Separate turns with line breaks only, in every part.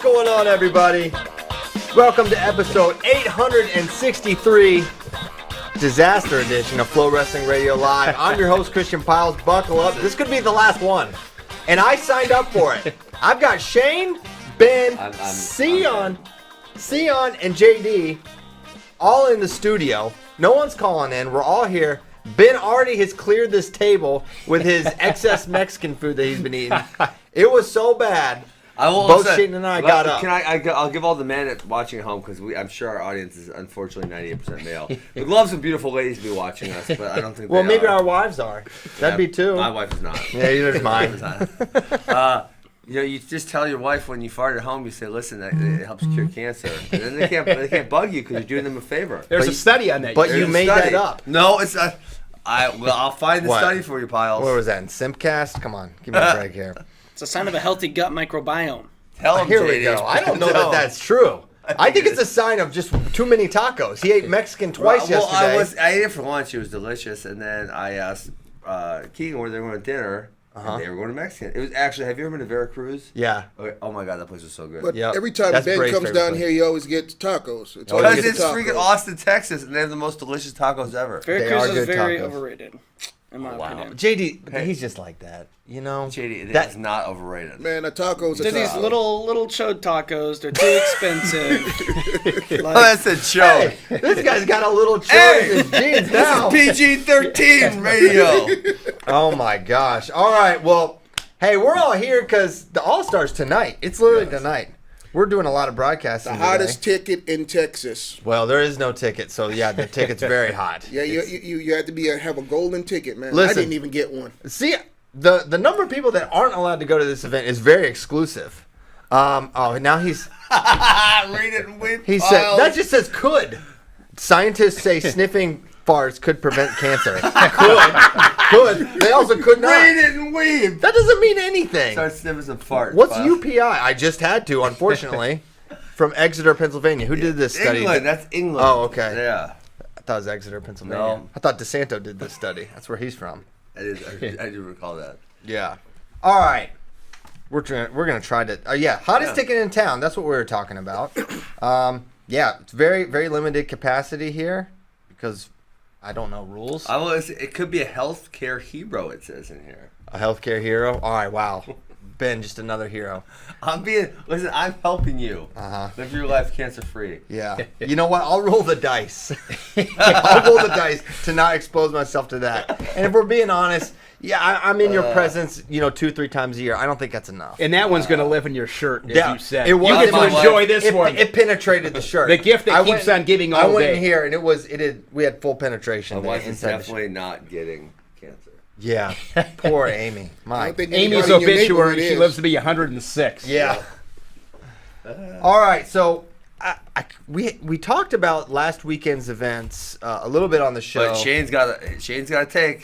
going on, everybody? Welcome to episode 863, Disaster Edition of FloWrestling Radio Live. I'm your host, Christian Pyles. Buckle up. This could be the last one. And I signed up for it. I've got Shane, Ben, Cyon, and JD all in the studio. No one's calling in. We're all here. Ben already has cleared this table with his excess Mexican food that he's been eating. It was so bad. Both Shane and I got up.
I'll give all the men watching at home, because I'm sure our audience is unfortunately 98% male. We'd love some beautiful ladies to be watching us, but I don't think
well, maybe our wives are. That'd be two.
My wife is not.
Yeah, either's mine.
You just tell your wife when you fart at home, you say, listen, it helps cure cancer. And then they can't bug you because you're doing them a favor.
There's a study on that.
But you made that up.
No, it's not. I'll find the study for you, Pyles.
What was that, in Simpcast? Come on, give me a break here.
It's a sign of a healthy gut microbiome.
Tell him,
here we go. I don't know that that's true. I think it's a sign of just too many tacos. He ate Mexican twice yesterday.
I ate it for lunch. It was delicious. And then I asked Keegan where they were going to dinner. And they were going to Mexican. It was actually, have you ever been to Veracruz?
Yeah.
Oh my God, that place was so good.
But every time Ben comes down here, he always gets tacos.
Because it's freaking Austin, Texas, and they have the most delicious tacos ever.
Veracruz is very overrated, in my opinion.
JD, he's just like that. You know?
JD, that's not overrated.
Man, the tacos are
They're these little chode tacos. They're too expensive.
That's a joke.
Hey, this guy's got a little chode in his jeans now.
This is PG-13 radio.
Oh my gosh. All right, well, hey, we're all here because the All-Stars tonight. It's literally tonight. We're doing a lot of broadcasting
The hottest ticket in Texas.
Well, there is no ticket, so yeah, the ticket's very hot.
Yeah, you have to have a golden ticket, man.
Listen,
I didn't even get one.
See, the number of people that aren't allowed to go to this event is very exclusive. Now he's
read it and win.
He said that just says could. Scientists say sniffing farts could prevent cancer. Could. They also could not.
Read it and weave.
That doesn't mean anything.
Start sniffing some farts.
What's UPI? I just had to, unfortunately. From Exeter, Pennsylvania. Who did this study?
England. That's England.
Oh, okay.
Yeah.
I thought it was Exeter, Pennsylvania.
No.
I thought DeSanto did this study. That's where he's from.
I do recall that.
Yeah. All right. We're gonna try to. Hottest ticket in town. That's what we were talking about. It's very, very limited capacity here because I don't know rules.
It could be a healthcare hero. It says in here.
A healthcare hero. All right. Wow. Ben, just another hero.
I'm helping you live your life cancer free.
Yeah. You know what? I'll roll the dice. I'll roll the dice to not expose myself to that. And if we're being honest, I'm in your presence, 2-3 times a year. I don't think that's enough.
And that one's going to live in your shirt, as you said.
You
get to enjoy this one.
It penetrated the shirt.
The gift that keeps on giving all day.
I went in here and we had full penetration.
My wife is definitely not getting cancer.
Yeah. Poor Amy.
Amy's obituary, she lives to be 106.
Yeah. All right, so we talked about last weekend's events a little bit on the show.
But Shane's got a take.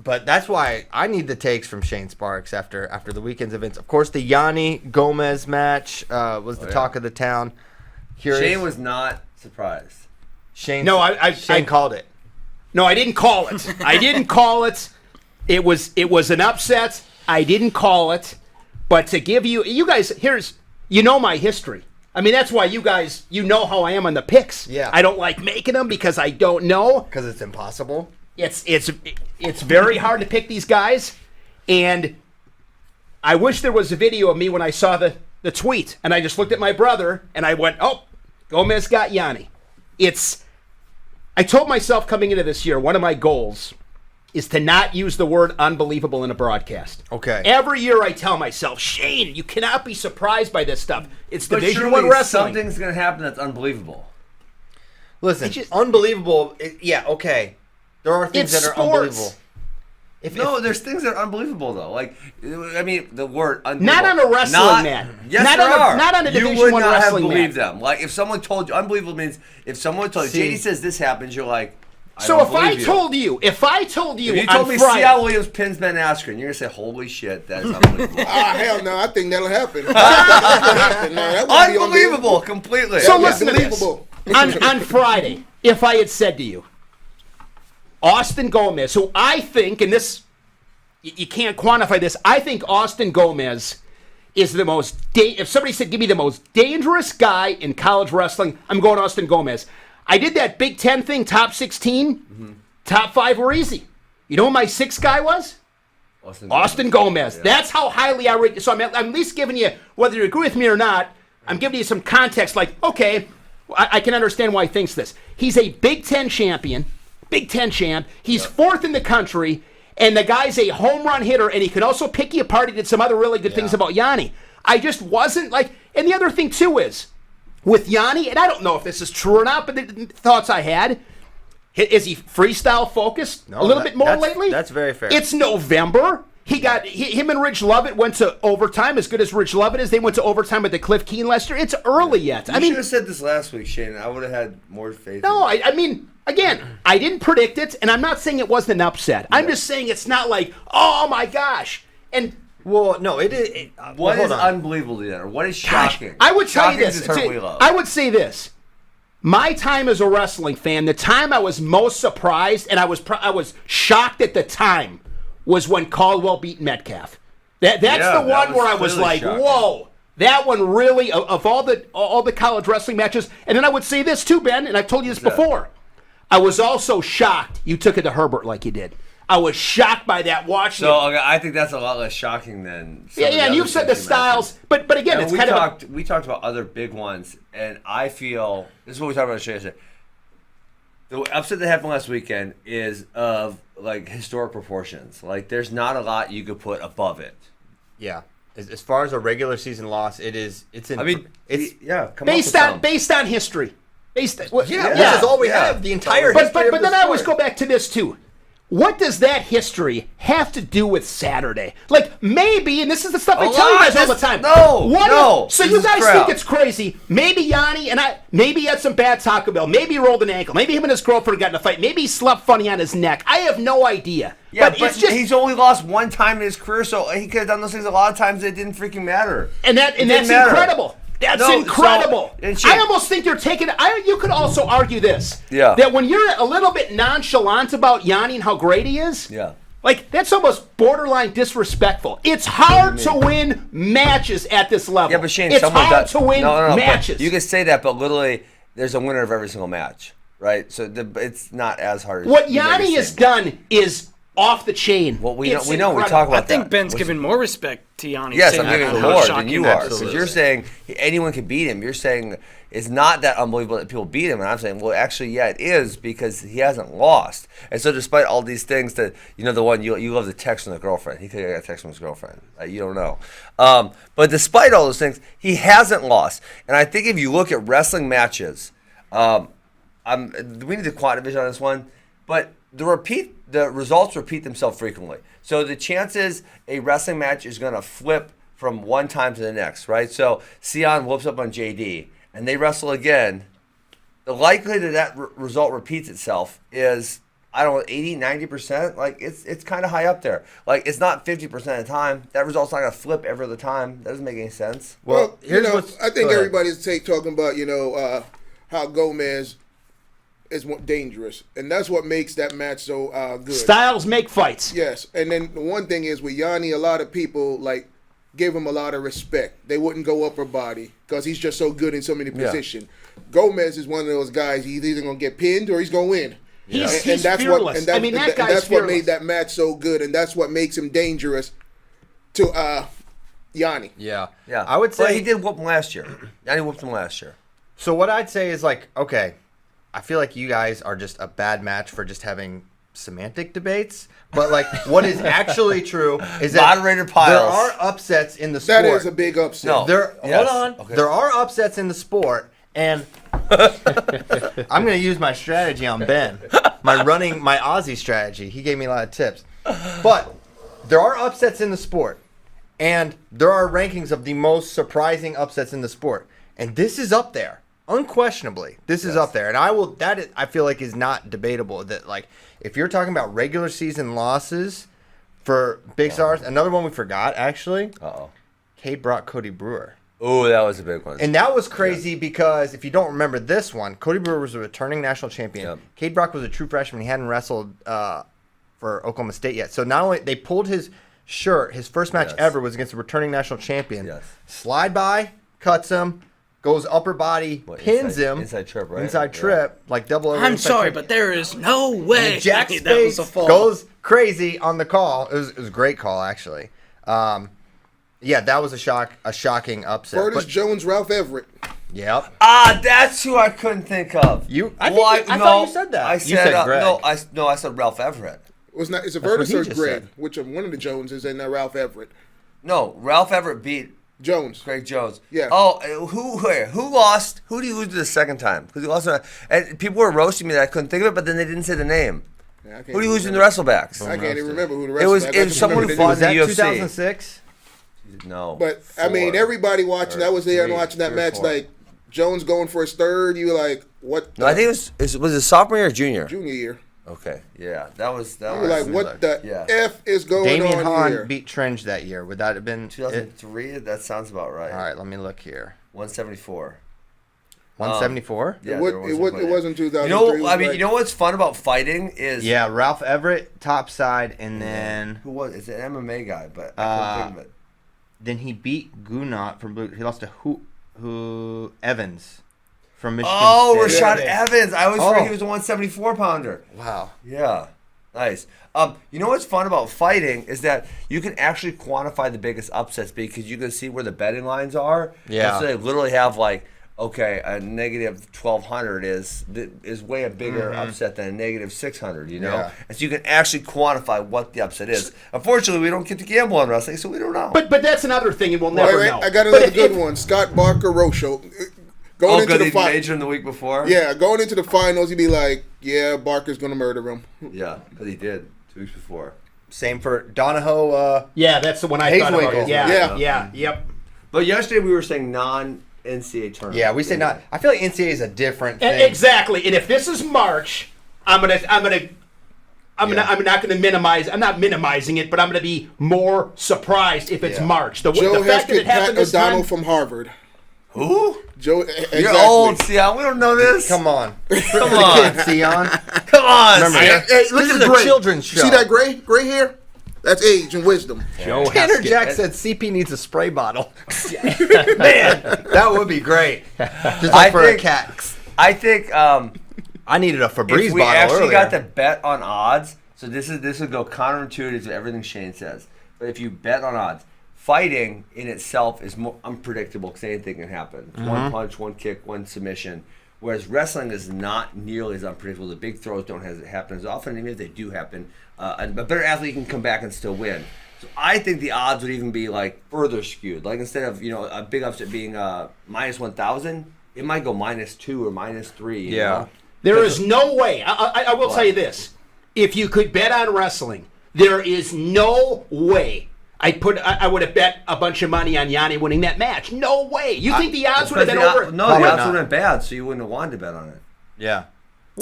But that's why I need the takes from Shane Sparks after the weekend's events. Of course, the Yanni Gomez match was the talk of the town.
Shane was not surprised.
Shane
Shane
called it.
No, I didn't call it. It was an upset. I didn't call it. But to give you guys, my history. I mean, that's why you guys, know how I am on the picks.
Yeah.
I don't like making them because I don't know.
Because it's impossible.
It's very hard to pick these guys. And I wish there was a video of me when I saw the tweet. And I just looked at my brother and I went, oh, Gomez got Yanni. I told myself coming into this year, one of my goals is to not use the word unbelievable in a broadcast.
Okay.
Every year I tell myself, Shane, you cannot be surprised by this stuff. It's Division I wrestling.
Something's going to happen that's unbelievable.
Listen, unbelievable. Okay. There are things that are unbelievable.
There's things that are unbelievable, though. Like, I mean, the word unbelievable.
Not on a wrestling mat.
Yes, there are.
Not on a Division I wrestling mat.
You would not have believed them. Like, if someone told you, unbelievable means if someone told you, JD says this happens, you're like,
so if I told you
if you told me
Friday,
Cyon Williams pins Ben Askren, you're gonna say, "Holy shit, that is unbelievable!"
Hell no, I think that'll happen.
Unbelievable, completely.
So listen to this. On Friday, if I had said to you, Austin Gomez, who I think, and this you can't quantify this, I think Austin Gomez is the most. If somebody said, "Give me the most dangerous guy in college wrestling," I'm going Austin Gomez. I did that Big Ten thing, top 16, top 5 were easy. You know who my 6th guy was? Austin Gomez. Yeah. That's how highly I rate. So I'm at least giving you, whether you agree with me or not, I'm giving you some context. Like, okay, I can understand why he thinks this. He's a Big Ten champion, Big Ten champ. He's 4th in the country, and the guy's a home run hitter, and he can also pick you apart. He did some other really good things about Yanni. I just wasn't like, and the other thing too is, with Yanni, and I don't know if this is true or not, but the thoughts I had, is he freestyle focused a little bit more lately?
That's very fair.
It's November. Him and Ridge Lovett went to overtime. As good as Ridge Lovett is, they went to overtime with the Cliff Keen last year. It's early yet.
You should have said this last week, Shane. I would have had more faith.
No, I mean, again, I didn't predict it, and I'm not saying it wasn't an upset. I'm just saying it's not like, oh my gosh. And
well, no, it is.
What is unbelievable to you, or what is shocking?
I would tell you
Shocking
this.
is a term we love.
I would say this. My time as a wrestling fan, the time I was most surprised, and I was shocked at the time, was when Caldwell beat Metcalf. That's the one where I was like, shocking. Whoa. That one really, of all the college wrestling matches. And then I would say this too, Ben, and I've told you this before. I was also shocked you took it to Herbert like you did. I was shocked by that watching.
So okay, I think that's a lot less shocking than.
And you've said the styles, but again, it's kind of.
We talked about other big ones, and I feel this is what we talked about yesterday. The upset that happened last weekend is of like historic proportions. Like, there's not a lot you could put above it.
Yeah, as far as a regular season loss, it's.
Based on history. This is
all we have. The entire history.
But then I always go back to this too. What does that history have to do with Saturday? Like, maybe, and this is the stuff I tell you guys all the time. So you guys think it's crazy. Maybe Yanni maybe he had some bad Taco Bell. Maybe he rolled an ankle. Maybe him and his girlfriend got in a fight. Maybe he slept funny on his neck. I have no idea.
Yeah, but it's just, he's only lost one time in his career, so he could have done those things a lot of times. It didn't freaking matter.
And that's incredible. That's incredible. I almost think you're taking. You could also argue this.
Yeah.
That when you're a little bit nonchalant about Yanni and how great he is.
Yeah.
Like, that's almost borderline disrespectful. It's hard to win matches at this level.
Yeah, but Shane,
it's hard to win matches.
You can say that, but literally, there's a winner of every single match, right? So it's not as hard.
What Yanni has done is off the chain.
Well, we know. We talk about that.
I think Ben's giving more respect to Yanni.
Yes, I'm giving more than you are.
Because
you're saying anyone can beat him. You're saying it's not that unbelievable that people beat him. And I'm saying, well, actually, yeah, it is, because he hasn't lost. And so despite all these things that, the one, you love the text from the girlfriend. He could have got a text from his girlfriend. You don't know. But despite all those things, he hasn't lost. And I think if you look at wrestling matches, we need the quad division on this one, but the results repeat themselves frequently. So the chances a wrestling match is going to flip from one time to the next, right? So Cyon whoops up on JD, and they wrestle again. The likelihood that result repeats itself is, 80, 90%. Like, it's kind of high up there. Like, it's not 50% of the time. That result's not going to flip every other time. That doesn't make any sense.
Well, I think everybody's talking about, how Gomez is more dangerous, and that's what makes that match so good.
Styles make fights.
Yes, and then the one thing is with Yanni, a lot of people give him a lot of respect. They wouldn't go upper body because he's just so good in so many positions. Gomez is one of those guys. He's either gonna get pinned or he's gonna win.
He's fearless. That guy's
that's
fearless.
What made that match so good, and that's what makes him dangerous to Yanni.
Yeah. I would say
he did whoop him last year. Yanni whooped him last year.
So what I'd say is, okay, I feel like you guys are just a bad match for just having semantic debates. But, what is actually true is that
Moderator Pyles.
There are upsets in the sport.
That is a big upset.
No.
Hold on. Okay. There are upsets in the sport, and I'm going to use my strategy on Ben. My Aussie strategy. He gave me a lot of tips. But there are upsets in the sport, and there are rankings of the most surprising upsets in the sport. And this is up there. Unquestionably, this is up there, and I feel like is not debatable. That if you're talking about regular season losses for big stars, another one we forgot actually. Cade brought Cody Brewer.
Oh, that was a big one.
And that was crazy because if you don't remember this one, Cody Brewer was a returning national champion. Yep. Cade Brock was a true freshman. He hadn't wrestled for Oklahoma State yet. So not only they pulled his Sure, his first match
Yes.
ever was against a returning national champion.
Yes.
Slide by, cuts him, goes upper body,
What,
pins
inside-
him.
inside trip, right?
Inside
Yeah.
trip, like double over.
I'm
inside
sorry,
trip.
but there is no way
Jack
that
Spade
was a fall.
goes crazy on the call. It was a great call, actually. Yeah, that was a shocking upset.
Curtis
But-
Jones, Ralph Everett.
Yep.
That's who I couldn't think of.
I thought you said that.
I
You
said,
said Greg.
I said Ralph Everett.
It's a
what
Vertus
he
or
just
Greg?
said.
Which of one of the Joneses and Ralph Everett?
No, Ralph Everett beat
Jones.
Greg Jones.
Yeah.
Oh, who lost? Who did he lose to the second time? Because he lost, and people were roasting me that I couldn't think of it, but then they didn't say the name.
Yeah, I can't
Who did he
even
lose in the
remember.
wrestlebacks?
I can't even remember who the rest
It was-
of
it was someone who fought
Was
in
that
the UFC.
2006?
No.
But I mean,
Four.
everybody watching that was there and
Three,
watching that
three or
match.
four.
Like Jones going for his third, you were like, what?
No, I think it was his sophomore year or junior.
junior year.
Okay, yeah, that was.
You were like, what the
Yeah.
f is going
Damian
on
Hahn
here?
beat Tringe that year. Would that have been it?
2003. That sounds about right.
All right, let me look here.
174.
174?
Yeah,
It would-
there
it would- it wasn't 2003,
You know,
it was
I mean,
like-
you know what's fun about fighting is
Yeah, Ralph Everett topside, and then
who was it's an MMA guy, but I couldn't think of it.
then he beat Gunot from Blue. He lost to who Evans from Michigan
Oh,
State.
Rashad Evans. I always forget
Oh.
he was a 174 pounder.
Wow.
Yeah. Nice. You know what's fun about fighting is that you can actually quantify the biggest upsets because you can see where the betting lines are.
Yeah.
And so they literally have like, okay, a negative 1,200 is way a bigger upset than a negative 600, you know?
Yeah.
And so you can actually quantify what the upset is. Unfortunately, we don't get to gamble on wrestling, so we don't know.
But that's another thing, and we'll
Wait,
never
wait,
know.
I got
But
another
if-
good
if-
one. Scott Barker Rocho. Going into
good,
the
he
fight.
major in the week before?
Yeah, going into the finals, you'd be like, yeah, Barker's gonna murder him.
Yeah, because he did 2 weeks before.
Same for Donahoe.
Yeah, that's the one I thought about.
Hazewinkle.
Yeah, yep.
But yesterday we were saying non-NCAA tournament.
Yeah, we say not. I feel like NCAA is a different thing.
Exactly. And if this is March, I'm not gonna minimize. I'm not minimizing it, but I'm gonna be more surprised if it's
Yeah.
March. The
Joe
fact that
Heskett,
it happened
Pat
this
O'Donnell
time.
from Harvard.
Who?
Joe,
You're
exactly.
old, Cyon. We don't know this.
Come on.
Come on.
Sion.
Come on,
Remember
Cyon.
that?
Hey, look
This
at
is
the
a
gray.
children's show.
See that gray hair? That's age and wisdom.
Joe
Tanner
Heskett.
Jack said CP needs a spray bottle. Man, that would be great. Just
I
like for
think-
a cat.
I think
I needed a Febreze
if we
bottle
actually
earlier.
got to bet on odds, so this would go counterintuitive to everything Shane says. But if you bet on odds, fighting in itself is more unpredictable because anything can happen. It's one punch, one kick, one submission. Whereas wrestling is not nearly as unpredictable. The big throws don't happen as often, even if they do happen. A better athlete can come back and still win. So I think the odds would even be like further skewed. Like instead of a big upset being minus 1,000, it might go -2 or -3. you
Yeah.
know?
There is no way. I will tell you this: if you could bet on wrestling, there is no way. I would have bet a bunch of money on Yanni winning that match. No way. You think the odds would have been over?
No,
Probably
the odds
not.
would have been bad, so you wouldn't have wanted to bet on it.
Yeah.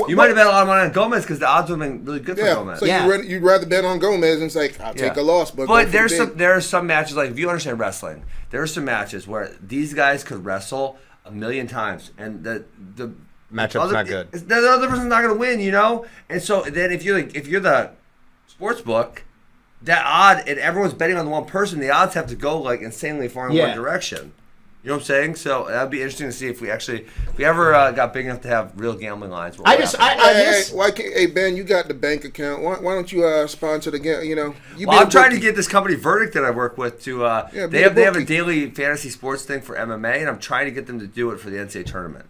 You might have bet a lot of money on Gomez because the odds would have been really good for
Yeah,
Gomez.
so
Yeah.
you'd rather bet on Gomez and it's like, I'll take a loss. But go for the big.
there are some matches, like if you understand wrestling, there are some matches where these guys could wrestle a million times and the
Matchup's not good.
The other person's not going to win, you know? And so then if you're the sports book, that odd, and everyone's betting on the one person, the odds have to go like insanely far in
Yeah.
one direction. You know what I'm saying? So that'd be interesting to see if we ever got big enough to have real gambling lines. what would happen.
Hey, why can't? Hey Ben, you got the bank account. Why don't you sponsor the game? You know, you
Well,
be
I'm
a
trying to
bookie.
get this company Verdict that I work with to.
be
they
a
have a
bookie.
daily fantasy sports thing for MMA, and I'm trying to get them to do it for the NCAA tournament.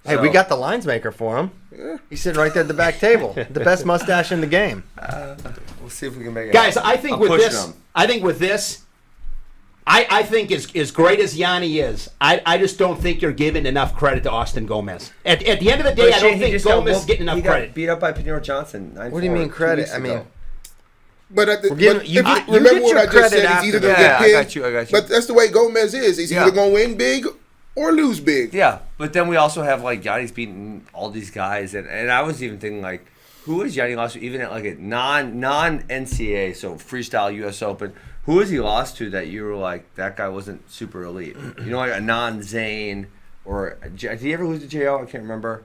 Hey, we got the lines maker for him.
Yeah.
He's sitting right there at the back table. The best mustache in the game.
We'll see if we can make it.
Guys,
happen.
I think
I'm
with
pushing
this,
them.
I think as great as Yanni is, I just don't think you're giving enough credit to Austin Gomez. At the end of the day, I don't think Gomez is getting enough
he
credit.
got beat up by Pinero Johnson. 9-4
What do you mean
2
credit?
weeks
I mean,
ago.
But, at the,
We're giving-
but
you
if
get- you
remember
get
what
your
I just
credit
said, he's
after
either
that.
going to
Yeah,
get
I
pinned.
got you, I got you.
But that's the way Gomez is. He's
Yeah.
either going to win big or lose big.
Yeah, but then we also have like Yanni's beaten all these guys, and I was even thinking like, who is Yanni lost to even at like a non NCAA, so freestyle U.S. Open? Who has he lost to that you were like, that guy wasn't super elite? You know, like a non-Zane or did he ever lose to JO? I can't remember.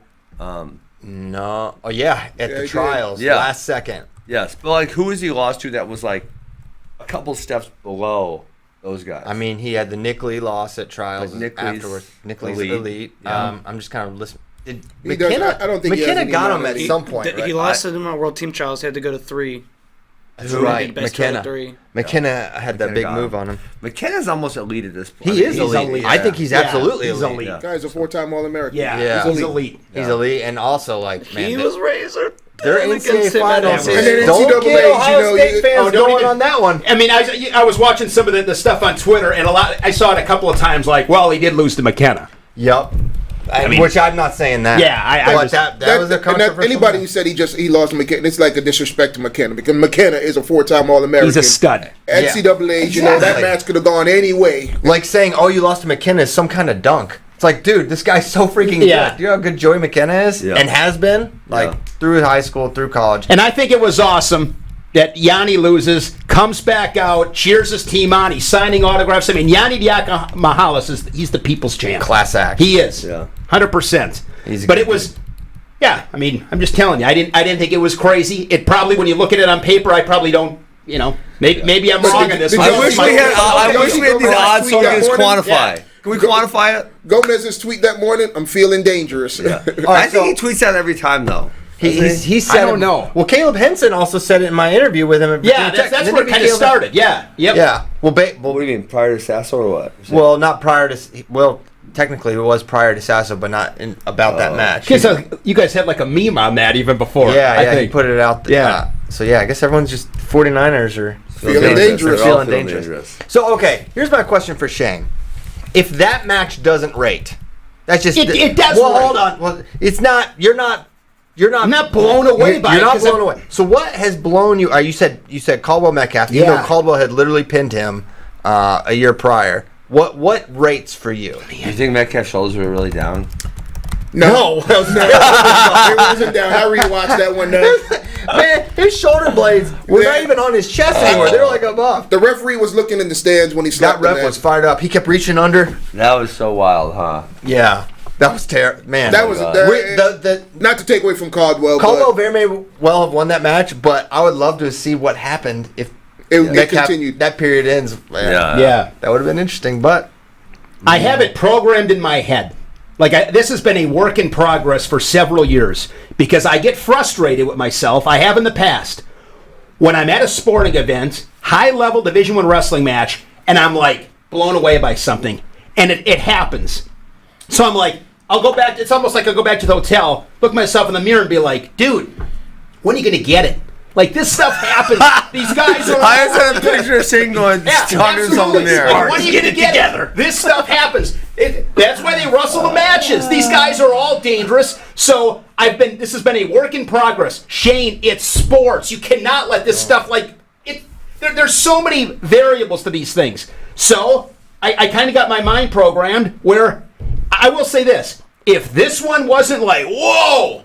no. Oh, yeah, at
Yeah,
the
he
trials,
did. Yeah.
last second.
Yes, but like who has he lost to that was like a couple steps below those guys.
I mean, he had the Nick Lee loss at trials
But Nick Lee's
afterwards. Nick Lee's
elite.
elite.
Yeah.
I'm just kind of listening. Did
He does-
McKenna,
I don't think he has
McKenna
any
got him
amount
at
of-
some point, right?
He lost to him at World Team Trials. He had to go to 3.
That's
He
right.
did best out of
McKenna.
3.
McKenna had that
McKenna
big
got
move
him.
on him.
McKenna's almost elite at this point.
He is
he's
elite.
elite.
I think he's
Yeah,
absolutely
he's
elite.
elite.
Yeah.
Guy's a 4-time All-American.
Yeah,
Yeah.
he's elite.
He's elite, and also like man,
He was razor.
they're
thin
NCAA
against him at
finals.
every-
And then
Don't
NCAA,
get Ohio
you know,
State
you-
fans
don't
going
even-
on that one.
I mean, I was watching some of the stuff on Twitter, and I saw it a couple of times. Like, well, he did lose to McKenna.
Yep.
mean-
Which I'm not saying that.
Yeah, I
but
was-
that was a
and
controversial.
anybody who
move.
said he lost to McKenna, it's like a disrespect to McKenna because McKenna is a 4-time All-American.
He's a stud.
NCAA, you know, that
Exactly.
match could have gone any way.
Like saying, "Oh, you lost to McKenna" is some kind of dunk. It's like, dude, this guy's so freaking
Yeah.
good. Do you know how good Joey McKenna is
Yeah.
and has been like
Yeah.
through high school, through college.
And I think it was awesome that Yanni loses, comes back out, cheers his team on. He's signing autographs. I mean, Yanni Diakomahalis he's the people's champ.
Class act.
He is.
Yeah.
100%.
He's a
But
good
it was, yeah. I mean, I'm just telling you, I didn't think it was crazy. It probably, when you look at it on paper, I probably don't. You know, maybe I'm
But
wrong
did-
on this.
did
one.
you
I wish
see
we had.
Gomez-
I wish we had these
Gomez
odds so we
tweet
could
that morning?
quantify.
Yeah.
Can we quantify it?
Gomez's tweet that morning, I'm feeling dangerous.
I
right,
think
so-
he tweets that every time though.
he said
I don't
it-
know.
Well, Caleb Henson also said it in my interview with him. At
Yeah,
Virginia Tech.
that's
Didn't
where it
be
kind of
Caleb-
started. Yeah. Yep.
Yeah. Well,
What do you mean prior to Sasso or what?
well, not prior to. Well, technically, it was prior to Sasso, but not about that match.
Because you guys had like a meme on that even before.
Yeah,
I
he
think.
put it out.
Yeah.
So yeah, I guess everyone's just 49ers are
Feeling dangerous.
They're all
Feeling dangerous. So okay, here's my question for Shane: if that match doesn't rate, that's just
It does
Well,
rate.
hold on. Well, it's not. You're not.
I'm not blown away by
You're
it.
not
'cause
blown
I'm-
away. So what has blown you? You said Caldwell Metcalf. You know
Yeah.
Caldwell had literally pinned him a year prior. What rates for you?
Do you think Metcalf's shoulders were really down?
No,
It wasn't down. I rewatched that one.
man, his shoulder blades were not even on his chest anymore. They were like above.
The referee was looking in the stands when he
That
slapped
ref
the
was
man.
fired up. He kept reaching under.
That was so wild, huh?
Yeah, that was terrible, man.
That was
God.
the
not to take away from Caldwell.
Caldwell
but
very may well have won that match, but I would love to see what happened if
it
Metcalf-
continued.
that period ends. Man,
Yeah.
that would have been interesting. But
I have it programmed in my head. Like this has been a work in progress for several years because I get frustrated with myself. I have in the past when I'm at a sporting event, high level Division I wrestling match, and I'm like blown away by something, and it happens. So I'm like, I'll go back. It's almost like I'll go back to the hotel, look myself in the mirror, and be like, dude, when are you gonna get it? Like this stuff happens. These guys are.
I just had a picture of Shane going, talking to himself in the mirror.
Like, when are you going to get together? This stuff happens. That's why they wrestle the matches. These guys are all dangerous. So this has been a work in progress. Shane, it's sports. You cannot let this stuff there's so many variables to these things. So I kind of got my mind programmed where I will say this. If this one wasn't like, whoa,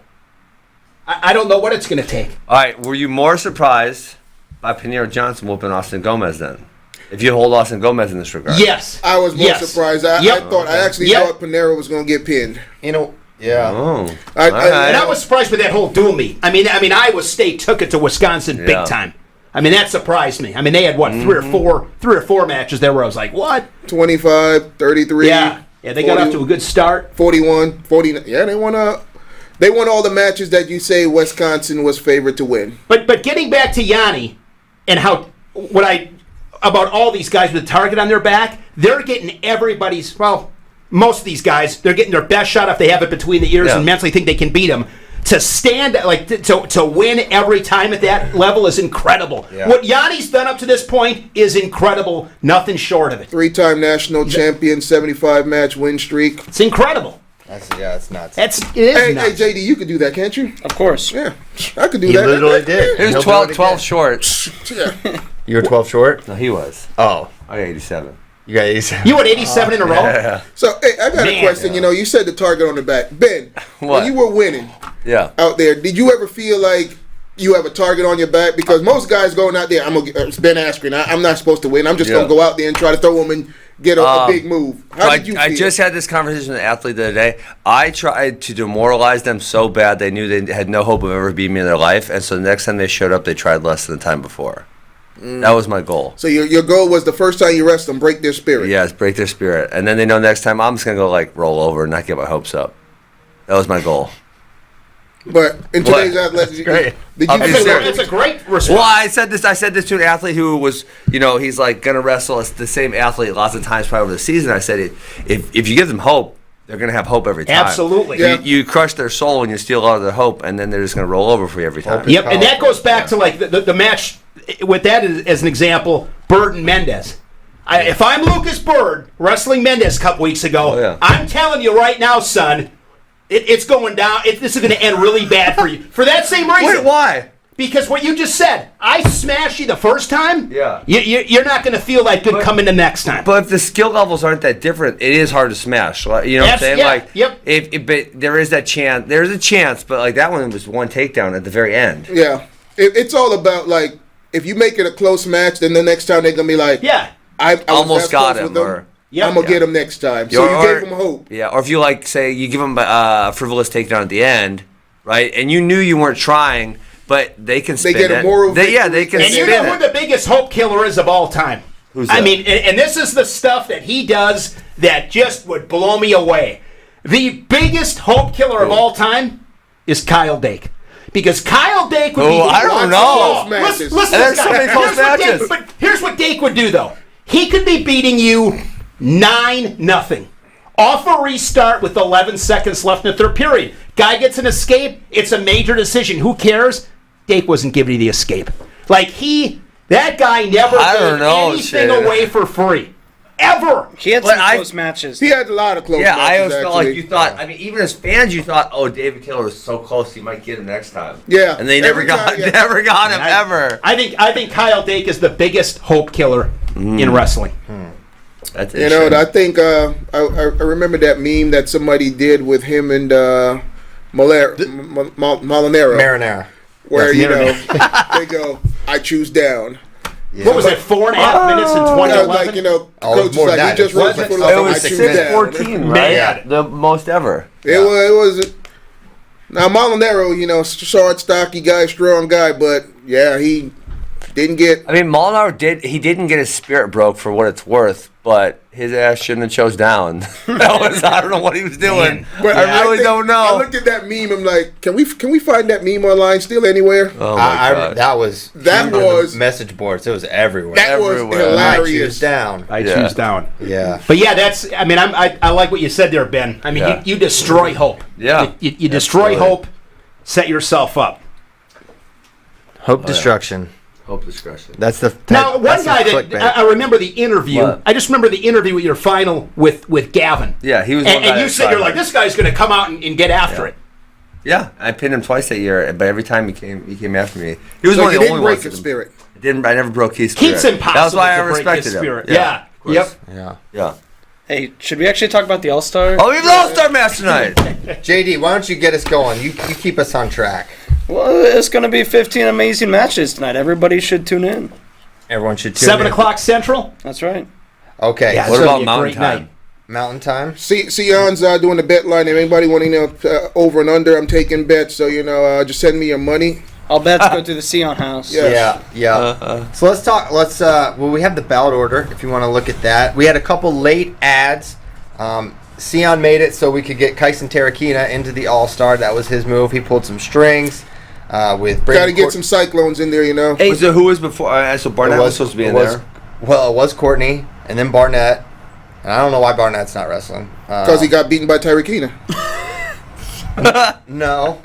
I don't know what it's going to take.
All right, were you more surprised by Pinheiro Johnson whooping Austin Gomez then? If you hold Austin Gomez in this regard.
Yes.
I was more surprised. I actually
Yep.
thought Pinheiro was going to get pinned.
yeah.
Oh.
I-
And I was surprised with that whole duel meet. I mean, Iowa State took it to Wisconsin
Yeah.
big time. I mean, that surprised me. I mean, they had what three or four matches there where I was like, what?
25, 33.
Yeah, they got off to a good start.
41, 49. Yeah, they won all the matches that you say Wisconsin was favored to win.
But getting back to Yanni and about all these guys with a target on their back, they're getting most of these guys, they're getting their best shot if they have it between the ears
Yeah.
and mentally think they can beat them. To stand, to win every time at that level is incredible.
Yeah.
What Yanni's done up to this point is incredible. Nothing short of it.
3-time national champion, 75-match win streak.
It's incredible.
It's nuts.
It is
Hey,
nuts.
JD, you could do that, can't you?
Of course.
Yeah, I could do
He
that.
literally did.
He was
He'll
12,
do it
12
again.
short.
Yeah.
You were 12 short?
No, he was.
Oh.
I got 87.
You got 87.
You won 87 in a row?
Yeah.
So, hey, I got a
Man.
question. You know, you said the target on the back. Ben, when
What?
you were winning
Yeah.
out there, did you ever feel like you have a target on your back? Because most guys going out there, it's Ben Askren. I'm not supposed to win. I'm just going to go out there and try to throw him and get a big move. How did you feel?
I just had this conversation with an athlete the other day. I tried to demoralize them so bad they knew they had no hope of ever beating me in their life. And so the next time they showed up, they tried less than the time before. That was my goal.
So your goal was the first time you wrestle them, break their spirit.
Yes, break their spirit, and then they know next time I'm just gonna go like roll over and not get my hopes up. That was my goal.
But in today's athletic,
great.
did
I'll be
you
serious.
It's a great response.
Well, I said this to an athlete who was, he's like gonna wrestle as the same athlete lots of times probably over the season. I said, if you give them hope, they're gonna have hope every time.
Absolutely.
Yeah.
You crush their soul and you steal a lot of their hope, and then they're just gonna roll over for you every time.
Yep, and that goes back to like the match with that as an example, Bird and Mendez. If I'm Lucas Bird wrestling Mendez a couple weeks ago,
Oh, yeah.
I'm telling you right now, son, it's going down. This is going to end really bad for you. For that same reason.
Wait, why?
Because what you just said, I smashed you the first time.
Yeah.
You're not going to feel that good coming the next time.
But if the skill levels aren't that different, it is hard to smash. Like, you know what I'm saying?
Yeah,
Like,
yep.
but there is that chance. There's a chance, but like that one was one takedown at the very end.
Yeah, it's all about like if you make it a close match, then the next time they're gonna be like,
Yeah.
I was
Almost
that
got
close
him,
with
or-
Yep.
I'm gonna get him next time. So
Or-
you gave him hope.
Yeah, or if you like say you give them a frivolous takedown at the end, right? And you knew you weren't trying, but they can spin
get a
it.
moral
They can
And
spin
you know
it.
who the biggest hope killer is of all time?
Who's
I
that?
mean, and this is the stuff that he does that just would blow me away. The biggest hope killer of all time is Kyle Dake. Because Kyle Dake would be...
I don't know.
Close matches.
Listen to
There's
this
so
guy.
many close
Here's what Dake-
matches.
But here's what Dake would do, though. He could be beating you 9-0. Off a restart with 11 seconds left in the third period. Guy gets an escape. It's a major decision. Who cares? Dake wasn't giving you the escape. Like, that guy never
I don't
gave
know,
anything
shit.
away for free. Ever.
He had
But
some
I-
close matches.
He had a lot of close
Yeah, I
matches.
always felt
actually.
like you thought. I mean, even as fans, you thought, "Oh, David Killer was so close, he might get him next time."
Yeah.
and they never
Every
got,
time, yeah.
never got him ever.
I think Kyle Dake is the biggest hope killer in wrestling.
That's
You know, I think I remember that meme that somebody did with him and Molinero,
Marinara.
where
That's the
you know
internet.
they go, "I choose down."
What was it, 4.5 minutes in
I was
2011?
like, you know,
Oh, it was
coach was
more
like,
than
he
that.
just
It
wrote
was-
for
it
like,
it
I
was
choose
614,
down.
right?
Man.
The most ever.
It was. Now Molinero, you know, short, stocky guy, strong guy, but yeah, he didn't get.
I mean, Molinaro didn't get his spirit broke for what it's worth, but his ass shouldn't have chose down. I don't know what he was doing.
But
I really
think-
don't
I
know.
looked at that meme. I'm like, can we find that meme online still anywhere?
Oh my god.
That was
That
on the
was-
message boards. It was everywhere.
That was
everywhere.
I choose
hilarious.
down.
I
Yeah.
choose down.
Yeah.
But yeah, that's. I mean, I like what you said there, Ben. I mean,
Yeah.
you destroy hope.
Yeah.
You destroy
Absolutely.
hope. Set yourself up.
Hope destruction.
Hope discretion.
That's the
Now, one
that's the
guy that
clickbait.
I remember the interview.
What?
I just remember the interview with your final with Gavin.
Yeah, he was. one guy
And you
that
said
tried
you're
hard.
like, this guy's going to come out and get after
Yeah.
it.
Yeah, I pinned him twice that year, but every time he came after me. He was
So
one
you
of the
didn't
only
break
ones.
his
that-
spirit.
I never broke his spirit.
Keith's impossible
That's why I
to break
respected
his
him.
spirit.
Yeah.
Yeah.
of course.
Yep.
Yeah.
Yeah.
Hey, should we actually talk about the All-Star?
Oh, we have the All-Star match tonight.
JD, why don't you get us going? You keep us on track.
Well, it's going to be 15 amazing matches tonight. Everybody should tune in.
Everyone should tune
7
in.
o'clock Central.
That's right.
Okay.
Yeah,
What
it's gonna
about
be a
Mountain
great
Time?
night.
Mountain time.
Cyon's doing the bet line. If anybody want to know over and under, I'm taking bets. So you know, just send me your money.
All bets go through the Cyon house.
Yeah.
Yeah. So let's talk. Well, we have the ballot order. If you want to look at that, we had a couple late ads. Cyon made it so we could get Kyson Terrakina into the All-Star. That was his move. He pulled some strings with.
Got to get some Cyclones in there, you know.
Was it who was before? So Barnett was supposed to be in there.
Well, it was Courtney and then Barnett, and I don't know why Barnett's not wrestling.
Because he got beaten by Terrakina.
No.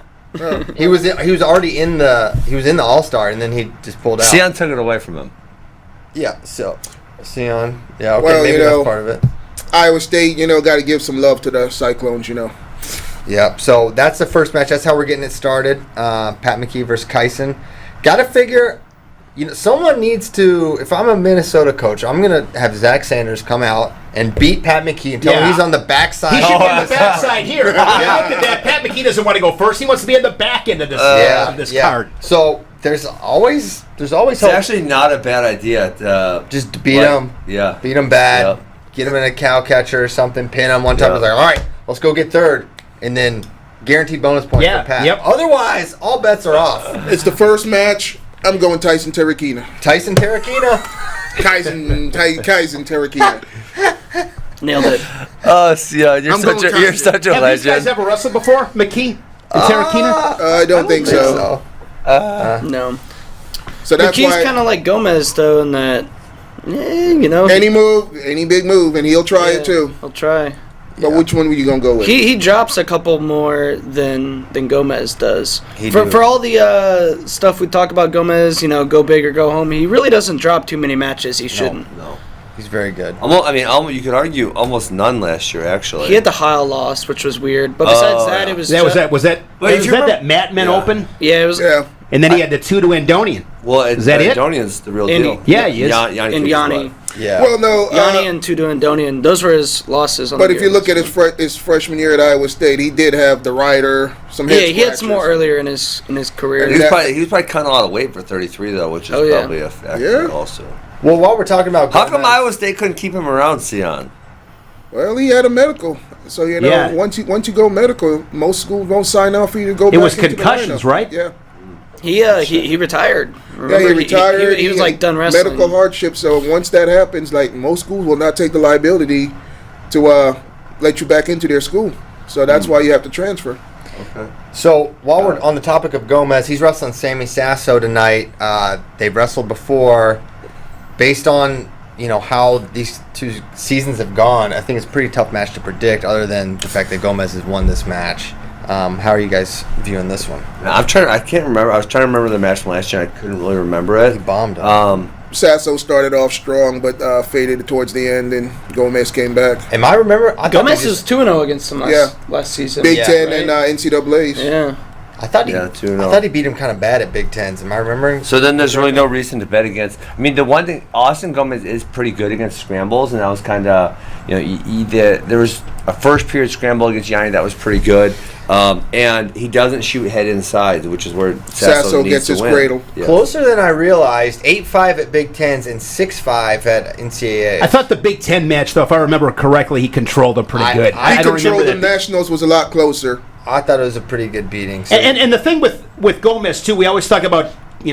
He was already in the All-Star, and then he just pulled out.
Cyon took it away from him.
Yeah. So Cyon. Yeah. Okay.
Well,
maybe
you know,
that's part of it.
Iowa State, you know, got to give some love to the Cyclones, you know.
Yeah, so that's the first match. That's how we're getting it started. Pat McKee versus Kyson. Got to figure, you know, someone needs to. If I'm a Minnesota coach, I'm gonna have Zach Sanders come out and beat Pat McKee and tell him
Yeah.
he's on the backside.
He should be on
of
the
this
backside here. Look at that. Pat McKee doesn't want to go first. He wants to be at the back end of this card.
So there's always
It's
hope.
actually not a bad idea.
Just beat him.
Yeah.
Beat him bad.
Yep.
Get him in a cow catcher or something. Pin him one time.
Yeah.
I was like, all right, let's go get third, and then guaranteed bonus points
Yeah,
for Pat.
yep.
Otherwise, all bets are off.
It's the first match. I'm going Tyson Terrakina.
Tyson Terrakina.
Tyson Terrakina.
Nailed it.
Oh, Cyon, you're
I'm
such
going
a you're
Tyson.
such a
Have these guys
legend.
ever wrestled before, McKee and Terrakina?
I don't think so.
No.
So that's
McKee's
why
kind of like Gomez, though, in that, you know.
any big move, and he'll try it too.
I'll try.
But which one were you gonna go with?
He drops a couple more than Gomez does.
He
For
do.
for all the stuff we talk about Gomez, go big or go home, he really doesn't drop too many matches. He shouldn't.
No.
He's very good.
You could argue almost none last year, actually.
He had the Heil loss, which was weird. But besides that,
yeah.
it was
Was that
Wait, if you remember-
that Matt Men
Yeah.
Open?
Yeah, it was.
Yeah.
And then he had the 2 to Endonian.
Well,
Is that it?
Donian's the real
Indy.
deal.
Yeah, he is.
Yanni
And
kicks
Yanni.
butt.
Yeah.
Well, no.
Yanni and Tudo and Donian, those were his losses. On
But
the
if you
year.
look at his freshman year at Iowa State, he did have the Ryder, some head
he had some more
scratchers.
earlier in his career.
He was probably cutting a lot of weight for 33 though, which is
Oh, yeah.
probably a factor
Yeah.
also.
Well, while we're talking about
How come
Gomez-
Iowa State couldn't keep him around, Cyon?
Well, he had a medical, so
Yeah.
once you go medical, most schools won't sign off for you to go.
It
back
was
into the
concussions,
lineup.
right?
Yeah.
He retired.
Yeah,
Remember,
he retired.
He was
had
like done wrestling.
Medical hardship. So once that happens, like most schools will not take the liability to let you back into their school. So that's why you have to transfer.
So while we're on the topic of Gomez, he's wrestling Sammy Sasso tonight. They've wrestled before. Based on how these 2 seasons have gone, I think it's a pretty tough match to predict. Other than the fact that Gomez has won this match, how are you guys viewing this one?
I can't remember. I was trying to remember the match from last year. I couldn't really remember
He
it.
bombed him.
Sasso started off strong, but faded towards the end, and Gomez came back.
Am I remember? I thought
Gomez
they
was
just-
2-0 against him
Yeah.
last season.
Big
Yeah,
Ten
right?
and NCAA's.
Yeah.
I thought he.
Yeah,
I
2-0.
thought he beat him kind of bad at Big Tens. Am I remembering?
So then there's really no reason to bet against. I mean, the one thing, Austin Gomez is pretty good against scrambles, and that was kind of, there was a first period scramble against Yanni that was pretty good, and he doesn't shoot head inside, which is where
Sasso
needs
gets
to
his
win.
cradle.
Yeah.
Closer than I realized. 8-5 at Big Tens and 6-5 at NCAA.
I thought the Big Ten match, though, if I remember correctly, he controlled them pretty good.
He
I don't
controlled
remember
the
that.
Nationals was a lot closer.
I thought it was a pretty good beating. So.
And the thing with Gomez, too, we always talk about,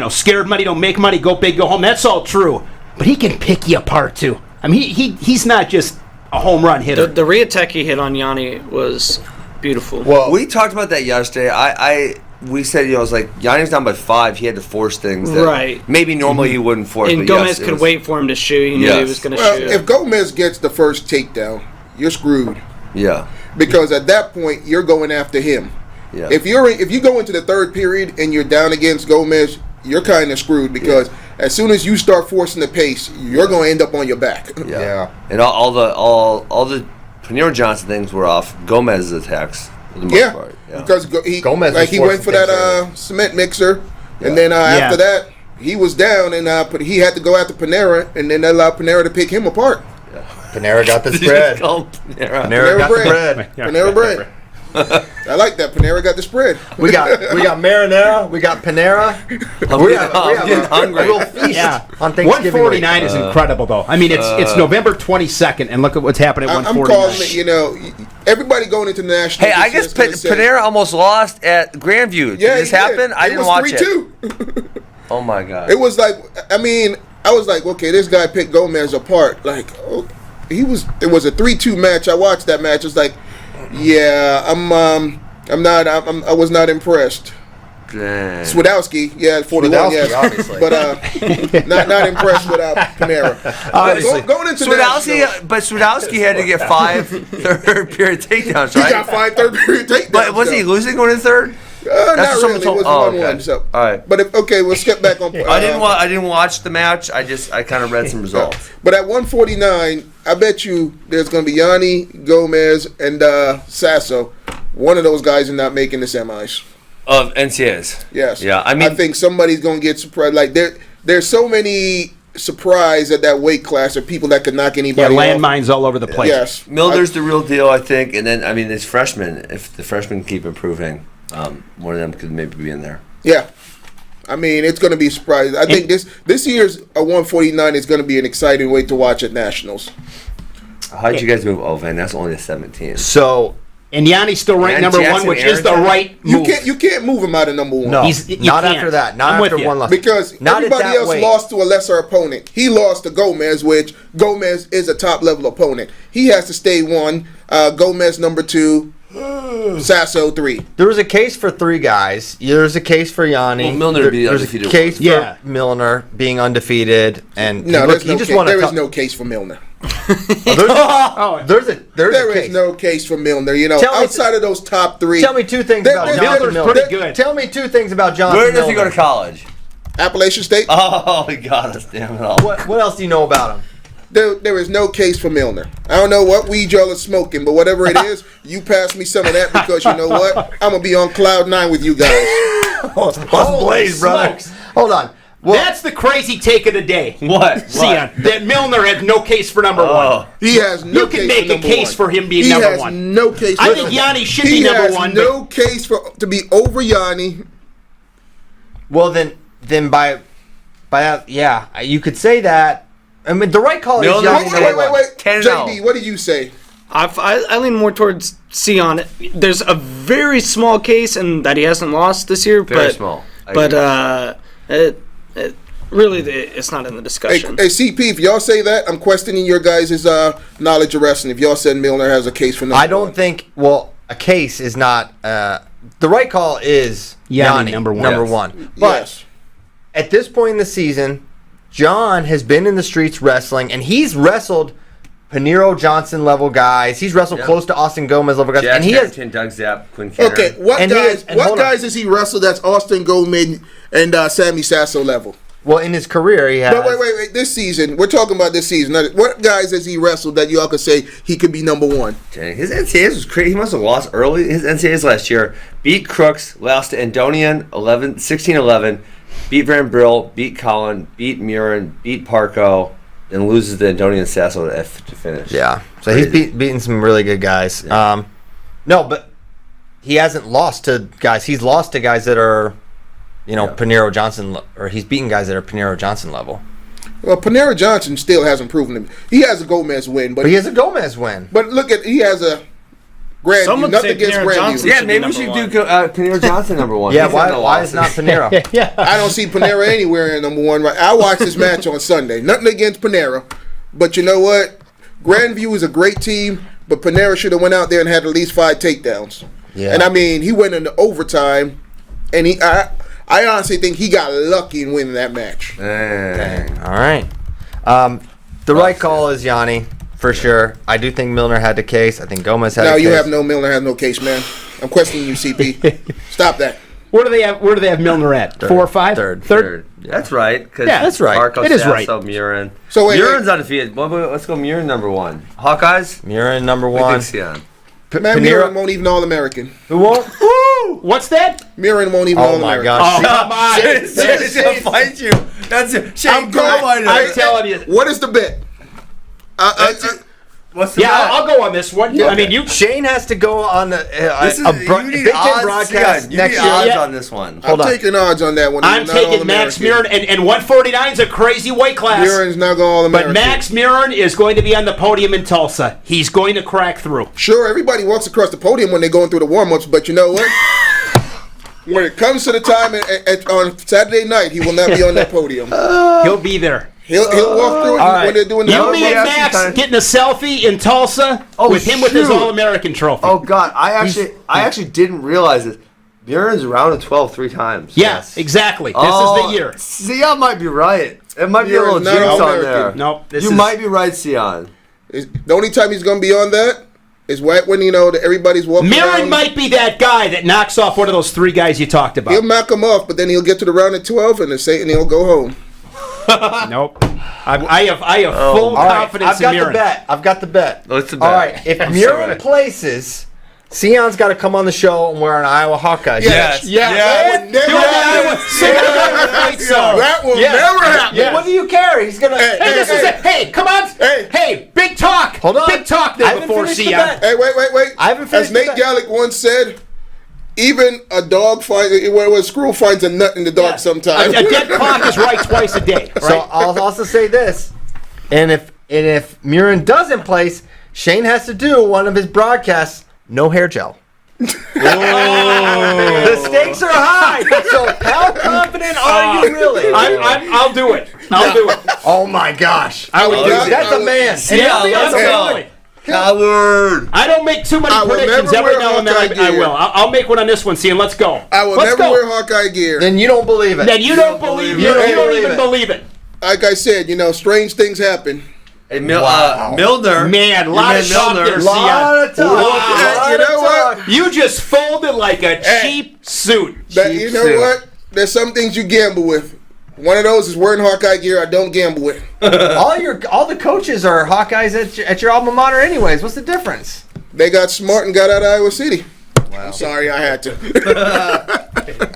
scared money don't make money, go big, go home. That's all true. But he can pick you apart, too. I mean, he's not just a home run hitter.
The re-attack he hit on Yanni was beautiful.
well,
We talked about that yesterday. We said, it was like, Yanni's down by 5. He had to force things that
Right.
maybe normally he wouldn't force.
And
but
Gomez
yes, it
could
was-
wait for him to shoot. He knew he
Yes.
was going to
Well,
shoot.
if Gomez gets the first takedown, you're screwed
Yeah.
because at that point you're going after him.
Yeah.
If you go into the third period and you're down against Gomez, you're kind of screwed because as soon as you start forcing the pace, you're going to end up on your back.
Yeah.
And all the Panero Johnson things were off Gomez's attacks for the most
Yeah,
part. Yeah.
because
Gomez was
he went
forcing
for
things
that cement mixer, and then after that he was down, and he had to go after Panera, and then that allowed Panera to pick him apart.
Panera got the spread.
Panera.
Panera got the
bread.
bread.
Panera bread. I like that. Panera got the spread.
We got marinara. We got Panera. We have
getting hungry.
a real feast
Yeah.
on Thanksgiving.
149 is incredible, though. I mean, it's November 22nd, and look at what's happening at
I'm
149.
calling it. Everybody going into the national.
Hey, I guess Panera almost lost at Grandview. Did this happen? I didn't watch it.
3-2.
Oh my god.
It was like, I was like, okay, this guy picked Gomez apart. Like, it was a 3-2 match. I watched that match. It's like, yeah, I was not impressed.
Dang.
Swadowski, 41,
Swadowski,
yes,
obviously.
but not impressed without Panera.
Obviously.
Going into nationals,
But Swadowski had to get 5 third period takedowns,
he
right?
got 5 third period takedowns.
But was he losing going in third?
Not
what someone
really. It
told-
was
oh,
1-1.
okay.
So,
All right.
But we'll skip back on.
I didn't watch the match. I kind of read some results.
But at 149, I bet you there's going to be Yanni, Gomez, and Sasso. One of those guys are not making the semis.
Of NCAs.
Yes.
Yeah, I
think somebody's going to get surprised. Like there's so many surprise at that weight class of people that could knock anybody off.
landmines all over the place.
Yes.
Milner's the real deal, I think. And then, it's freshmen. If the freshmen keep improving, one of them could maybe be in there.
Yeah. It's going to be a surprise. I think this year's 149 is going to be an exciting way to watch at nationals.
How did you guys move Oven? That's only the 17th.
So
And Yanni's still ranked
And
number
Jackson
one, which is the
Aaronson.
right
You
move.
can't move him out of number one.
No,
You
not
can't.
after that. Not
I'm with
after
you.
one loss.
Because
Not at
everybody
that
else
weight.
lost to a lesser opponent. He lost to Gomez, which Gomez is a top level opponent. He has to stay one. Gomez number 2. Sasso 3.
There was a case for 3 guys. There's a case for Yanni.
Well, Milner
There-
being
There's a
undefeated
case
once.
for Milner being undefeated, and
No,
look,
there's
he
no
just
case.
won a
There is
cup.
no case for Milner.
There's a
There
case.
is no case for Milner. You know,
Tell me-
outside of those top 3.
Tell me 2 things
There-
about
there-
Jonathan
Milner's
Miller.
pretty good.
Tell me 2 things about Jonathan
Where does he
Miller.
go to college?
Appalachian State.
Oh, he got us, damn it all.
What else do you know about him?
There is no case for Milner. I don't know what weed y'all are smoking, but whatever it is, you pass me some of that because you know what? I'm going to be on cloud 9 with you guys.
Holy Blaze, brother.
smokes.
Hold on. Well,
That's the crazy take of the day.
What?
Cyon, that Milner has no case for number one.
He has no
You
case
can make
for
a
number
case
one.
for him being
he
number
has
one.
no case.
I
for
think
number
Yanni
one.
should
He
be number
has
one,
no case to be over Yanni.
well then by that, yeah, you could say that. I mean, the right call is
Milner-
Yanni.
Wait.
10-0.
JD, what do you say?
I lean more towards Cyon. There's a very small case in that he hasn't lost this year,
Very
but
small. I
But
agree.
it's not in the
Hey,
discussion.
CP, if y'all say that, I'm questioning your guys' knowledge of wrestling. If y'all said Milner has a case for number
I don't
one.
think. Well, a case is not. The right call is
Yanni,
Yanni,
number one.
Number
Yes.
one. But
Yes.
at this point in the season, John has been in the streets wrestling, and he's wrestled Paniro Johnson level guys. He's wrestled
Yeah.
close to Austin Gomez level guys,
Jack
and he has.
Harrington, Doug Zapp, Quinn Kenner.
Okay, what
And he
guys?
is- and
What
hold on.
guys has he wrestled that's Austin Gomez and Sammy Sasso level?
Well, in his career, he has.
No, wait. This season, we're talking about this season. What guys has he wrestled that y'all could say he could be number one?
Dang, his NCAAs was crazy. He must have lost early. His NCAAs last year beat Crooks, lost to Endonian 16-11, beat Van Brill, beat Collin, beat Murin, beat Parco, and loses to Endonian Sasso to finish.
Yeah. So he's beaten some really good guys.
Yeah.
No, but he hasn't lost to guys. He's lost to guys that are, Paniro Johnson, or he's beaten guys that are Paniro Johnson level.
Well, Panera Johnson still hasn't proven him. He has a Gomez win, but
But he has a Gomez win.
look at he has a Grandview.
Some would
Nothing
say
against
Panera
Grandview.
Johnson.
Yeah,
should be
maybe we
number
should do Panero Johnson number one.
Yeah,
He's had no
why is
losses.
not Paniro?
Yeah.
I don't see Panera anywhere in number one. Right, I watched this match on Sunday. Nothing against Panera, but you know what? Grandview is a great team, but Panera should have went out there and had at least 5 takedowns.
Yeah.
And I mean, he went into overtime, and I honestly think he got lucky in winning that match.
Dang.
All right. The right call is Yanni, for sure. I do think Milner had the case. I think Gomez had
No,
the
you
case.
have no Milner has no case, man. I'm questioning you, CP. Stop that.
Where do they have Milner at? 4 or 5?
Third.
Third. That's right.
Yeah, that's
right.
Parco,
It is
Sasso,
right.
Murin.
So wait,
Murin's undefeated. Let's go Murin number one. Hawkeyes?
Murin number
What do you
one.
think, Cyon?
Man, Mirren won't even All-American.
Who won't?
What's that?
Mirren won't even
Oh
All-American.
my gosh.
Come on.
Shane's gonna fight you. That's it. Shane,
I'm
go
going.
on.
I'm telling you.
What is the bet?
What's the
Yeah,
bet?
I'll go on this one.
Yeah.
I mean, you.
Shane has to go on
This is,
a
you need
Big Ten
odds,
broadcast
Cyon. You
next
need
year.
odds
Yeah.
on this one.
Hold
I'm
on.
taking odds on that one.
I'm
He's not
taking Max Mirren,
All-American.
and 149 is a crazy weight class.
Mirren's not going All-American.
But Max Mirren is going to be on the podium in Tulsa. He's going to crack through.
Sure, everybody walks across the podium when they're going through the warm-ups, but you know what? When it comes to the time on Saturday night, he will not be on that podium.
He'll be there.
He'll walk through it
All right.
when they're doing the
You,
No,
me,
we
and
actually
Max
kinda-
getting a selfie in Tulsa with him with his
shoot.
All-American trophy.
Oh God, I actually didn't realize this. Murin's around in 12 3 times.
yes, exactly. This is the year.
Sion might be right. It might be a little
Murin's not
jinx on
All-American.
there.
No, this
You
is
might be right, Sion.
The only time he's going to be on that is right when, that everybody's walking
Mirren
around.
might be that guy that knocks off one of those 3 guys you talked
He'll
about.
knock him off, but then he'll get to the round of 12 and he'll go home.
Nope. I have full
All right,
confidence
I've got
in
the
Mirren.
bet. I've got the bet.
What's the
All
bet?
right, if
I'm so
Murin
ready.
places, Sion's got to come on the show and wear an Iowa Hawkeye.
Yes.
Yeah,
Yes.
that would never happen. That will never happen.
Yeah.
What do you care? He's gonna.
Hey,
Hey, this is it. Hey, come on.
Hey.
Big talk.
Hold on.
Big talk
I
there
haven't
before
finished the
Sion.
bet.
Hey, wait.
I haven't
As
finished
Nate
the bet.
Gallic once said, even a dog finds a squirrel finds a nut in the dark sometimes.
A dead clock is right twice a day. Right?
So I'll also say this, and if Murin doesn't place, Shane has to do one of his broadcasts no hair gel. The stakes are high. So how confident are you really?
I'll do it. I'll do it.
Oh my gosh.
I would do it.
That's a man.
Yeah, let's go.
Absolutely.
Coward.
I don't make too many
I will
predictions.
never
Every
wear
now and then
Hawkeye
I
gear.
will. I'll make one on this one, Cian. Let's go.
I will
Let's
never
go.
wear Hawkeye gear.
Then you don't believe it.
Then you don't believe it. You don't even believe it.
Like I said, strange things happen.
Hey,
Wow.
Milner.
Man, a lot of talk there,
Lot of
Cian.
talk.
Wow.
Hey, you know what?
You just folded like a cheap suit.
That, you know
suit.
what? There's some things you gamble with. One of those is wearing Hawkeye gear. I don't gamble with.
All the coaches are Hawkeyes at your alma mater anyways. What's the difference?
They got smart and got out of Iowa City. I'm sorry, I had to.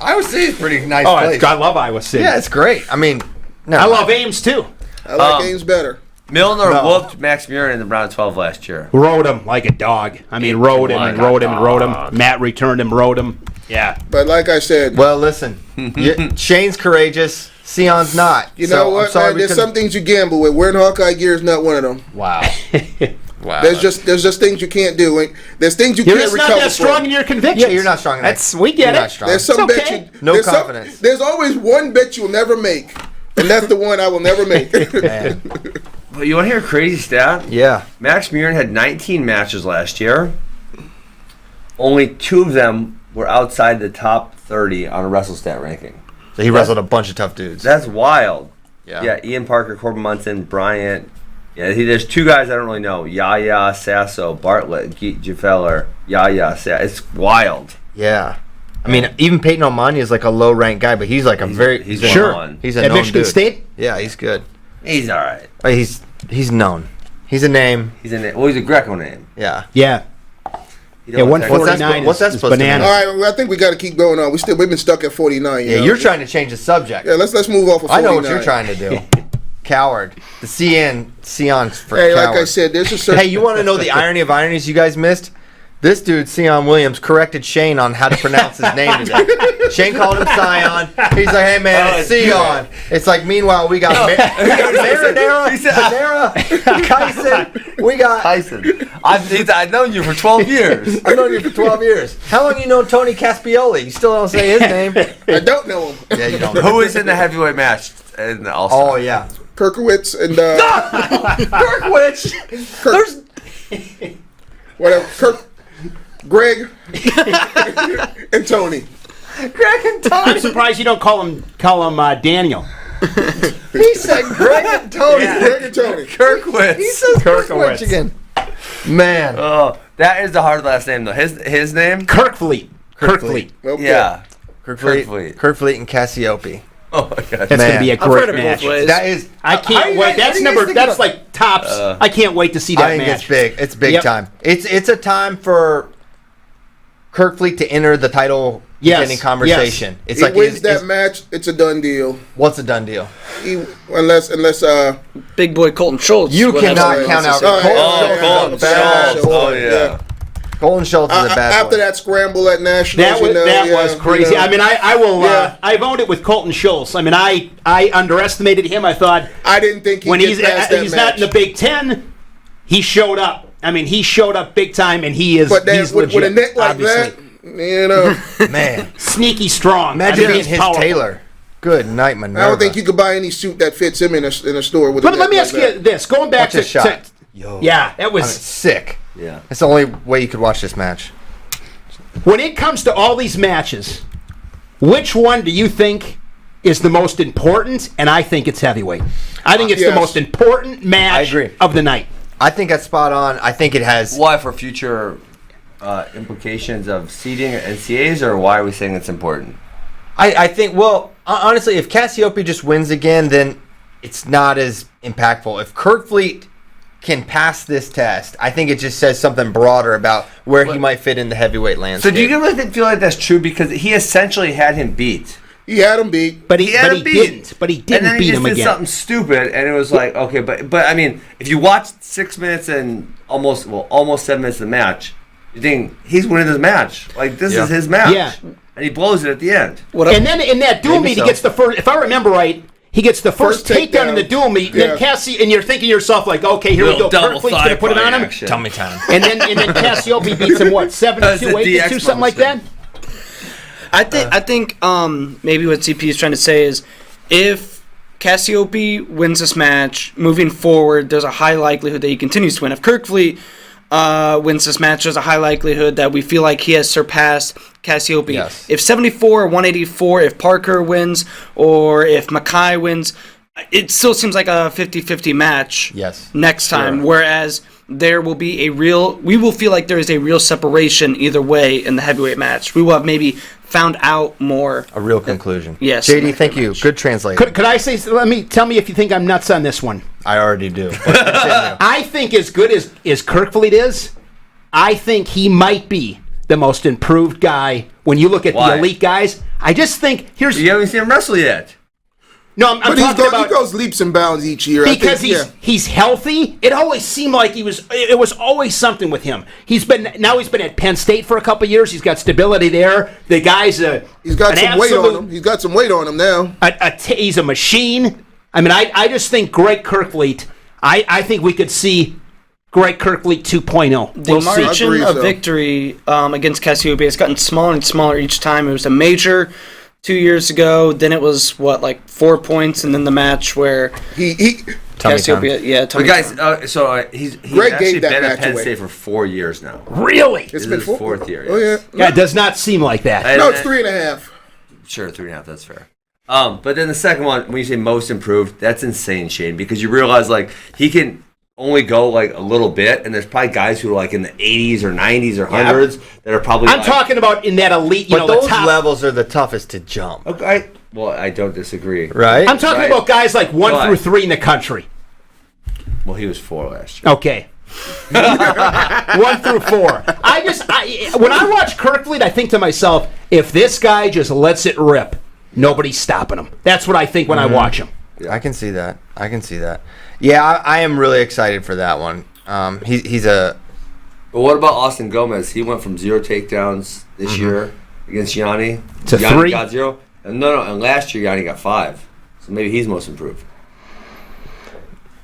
Iowa City's a pretty nice
Oh,
place.
I love Iowa City.
Yeah, it's great. I mean, no.
I love Ames too.
I like games better.
Milner
No.
whooped Max Murin in the round of 12 last year.
Rode him like a dog. I mean, rode him and rode him and rode him. Matt returned him, rode him. Yeah.
But like I said,
Well, listen. Shane's courageous. Sion's not.
you
So,
know
I'm
what,
sorry
man?
we
There's
couldn't-
some things you gamble with. Wearing Hawkeye gear is not one of them.
Wow. Wow.
There's just things you can't do. There's things you
You're
can't
just not
recover
that strong
from.
in your convictions.
Yeah, you're not strong enough.
We get
You're
it.
not strong.
There's some
It's
bet
okay.
you.
No
there's
confidence.
There's always one bet you'll never make, and that's the one I will never make.
Man.
Well, you want to hear a crazy stat?
Yeah.
Max Murin had 19 matches last year. Only 2 of them were outside the top 30 on a WrestleStat ranking.
So he wrestled a bunch of tough dudes.
That's wild.
Yeah.
Yeah, Ian Parker, Corbin Munson, Bryant. Yeah, there's 2 guys I don't really know. Yaya, Sasso, Bartlett, Gefeller, Yaya, Sasso. It's wild.
Yeah. I mean, even Peyton Almani is like a low-ranked guy, but he's like
he's
sure.
one.
He's a
At
known
Michigan
dude.
State?
Yeah, he's good.
He's all right.
But he's known. He's a name.
He's a Greco name.
Yeah.
Yeah.
He
Yeah,
don't
one
take-
What's that
49
what's that
is
supposed to mean?
bananas.
All right, well, I think we got to keep going on. We've been stuck at 49.
Yeah, you're trying to change the subject.
Yeah, let's move off of 49.
I know what you're trying to do. Coward. The Sion's for
Hey,
coward.
like I said, there's a certain.
Hey, you want to know the irony of ironies you guys missed? This dude, Sion Williams, corrected Shane on how to pronounce his name today. Shane called him Cyon. He's like, hey, man, it's Sion. It's like, meanwhile, we got Maradera, Panera, Kyson. We got...
Tyson. I've known you for 12 years.
I've known you for 12 years. How long you know Tony Caspioli? You still don't say his name.
I don't know him.
Yeah, you don't.
Who is in the heavyweight match in the All-Star?
Oh, yeah.
Kirkowitz and
Kirkwitch. There's...
whatever. Greg and Tony.
Greg and Tony.
I'm surprised you don't call him Daniel.
He said Greg and Tony.
Greg and Tony.
Kirkwitz.
He says Kirkwitch again. Man.
Oh, that is the hard last name though. His name?
Kirkfleet. Kirkfleet.
Okay.
Yeah.
Kirkfleet and Cassiope.
Oh my gosh.
That's
Man.
going to be a
I've heard
great
it
match.
both ways.
That is...
I can't wait. That's
that's
like tops. I can't wait to see that
I think
match.
it's big. It's big
Yep.
time. It's a time for Kirkfleet to enter the title getting conversation. It's
He
like
wins that match, it's a done deal.
what's a done deal?
Unless
Big boy Colton Schultz.
You
will have
cannot
something
count
else
out
to say.
Colton Schultz. Oh, yeah.
Colton Schultz is a bad
after
boy.
that scramble at Nationals.
That was crazy. I mean, I will.
Yeah.
I've owned it with Colton Schultz. I mean, I underestimated him. I thought
I didn't think
when
he's
he's not in the Big Ten, he showed up. I mean, he showed up big time, and he is.
But then
he's
with
legit,
a neck like
obviously.
that,
Man,
Sneaky strong.
imagine
I mean,
being
he's
his
powerful.
tailor. Good night, Minerva.
I don't think you could buy any suit that fits him in a store with.
But let me ask you this: going back
Watch his shot. Yo.
yeah, that
I mean,
was
sick.
Yeah.
That's the only way you could watch this match.
when it comes to all these matches. Which one do you think is the most important? And I think it's heavyweight. I think it's
Yes.
the most important match
I agree.
of the night.
I think that's spot on. I think it has.
Why for future implications of seeding or NCAs, or why are we saying it's important?
I think, well, honestly, if Cassiope just wins again, then it's not as impactful. If Kirkfleet can pass this test, I think it just says something broader about where he might fit in the heavyweight landscape.
So do you really feel like that's true? Because he essentially had him beat.
He had him beat.
But he
had him beat.
didn't. But he
And
didn't
then he
beat
just
him
did
again.
something stupid, and it was like, okay, but I mean, if you watch 6 minutes and almost 7 minutes of the match, you think he's winning this match. Like, this is his match.
Yeah.
And he blows it at the end.
And then in that duel
Maybe
meet,
so.
he gets the first. If I remember right, He gets the first takedown in the dual meet, and then Cassie, and you're thinking to yourself like, okay, here we go. Kirkfleet's going to put it on him.
Tummy time.
And then Cassiope beats him, what, 7-2, 8-2, something like that?
I think maybe what CP is trying to say is if Cassiope wins this match, moving forward, there's a high likelihood that he continues to win. If Kirkfleet wins this match, there's a high likelihood that we feel like he has surpassed Cassiope.
Yes.
If 74 or 184, if Parker wins, or if Mackay wins, it still seems like a 50-50 match next time, whereas there will be we will feel like there is a real separation either way in the heavyweight match. We will have maybe found out more.
A real conclusion.
Yes.
JD, thank you. Good translation.
Could I say, tell me if you think I'm nuts on this one.
I already do.
I think as good as Kirkfleet is, I think he might be the most improved guy when you look at the elite guys. I just think
You haven't seen him wrestle yet.
No, I'm talking about...
he goes leaps and bounds each year.
Because he's healthy. It always seemed like it was always something with him. He's been at Penn State for a couple of years. He's got stability there. The guy's
he's got some weight on him. He's got some weight on him now.
He's a machine. I mean, I just think Greg Kirkfleet, I think we could see Greg Kirkfleet 2.0.
The margin of victory against Cassiope has gotten smaller and smaller each time. It was a major 2 years ago. Then it was, 4 points, and then the match where Cassiope,
But guys, he's
Greg
actually
gave that
been at
match
Penn
away.
State for 4 years now.
Really?
It's
This
been
is his fourth year.
Oh, yeah.
Yeah, it does not seem like that.
No, it's 3.5.
Sure, 3.5. That's fair. But then the second one, when you say most improved, that's insane, Shane, because you realize he can only go a little bit, and there's probably guys who are in the 80s or 90s or 100s that are probably.
I'm talking about in that elite.
But those levels are the toughest to jump.
Okay. Well, I don't disagree.
Right?
I'm talking about guys 1 through 3 in the country.
Well, he was 4 last year.
Okay. 1 through 4. When I watch Kirkfleet, I think to myself, if this guy just lets it rip, nobody's stopping him. That's what I think when I watch him.
Yeah. I can see that. Yeah, I am really excited for that one. He's a...
But what about Austin Gomez? He went from 0 takedowns this year against Yanni.
To
Yanni
3?
got 0. And and last year Yanni got 5. So maybe he's most improved.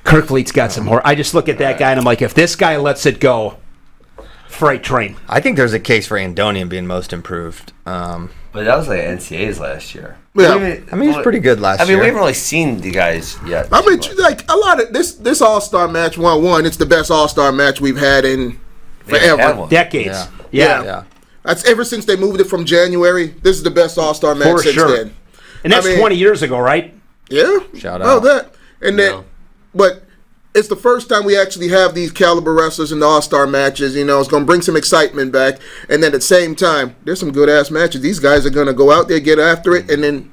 Kirkfleet's got some more. I just look at that guy and I'm like, if this guy lets it go, freight train.
I think there's a case for Andonian being most improved.
But that was NCAAs last year.
Yeah.
I mean, he's pretty good last year.
we haven't really seen the guys yet.
I mean, a lot of this All-Star match 1-1. It's the best All-Star match we've had in forever.
Decades.
Yeah. That's ever since they moved it from January. This is the best All-Star match since then.
And that's 20 years ago, right?
Yeah.
Shout out.
Oh, that. And then, but it's the first time we actually have these caliber wrestlers in the All-Star matches. It's going to bring some excitement back. And then at the same time, there's some good-ass matches. These guys are going to go out there, get after it, and then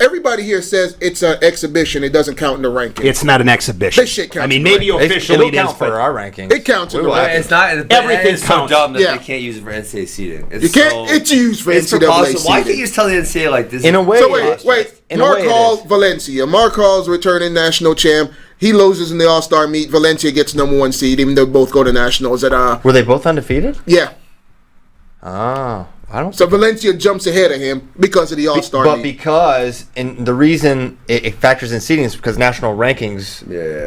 everybody here says it's an exhibition. It doesn't count in the ranking.
It's not an exhibition.
This shit counts.
I mean, maybe officially
it'll
it is,
count for our rankings.
It counts in the ranking.
It's not.
Everything
it's
counts.
so dumb that
Yeah.
they can't use it for NCAA seeding.
It's used for
It's
NCAA
preposterous. Why can't
seeding.
you just tell the NCAA this?
In a way,
So wait.
In a
Mark
way it
Hall,
is.
Valencia. Mark Hall's returning national champ. He loses in the All-Star meet. Valencia gets number 1 seed, even though both go to nationals.
Were they both undefeated?
Yeah.
Oh, I don't.
So Valencia jumps ahead of him because of the All-Star
But
meet.
because, and the reason it factors in seeding is because national rankings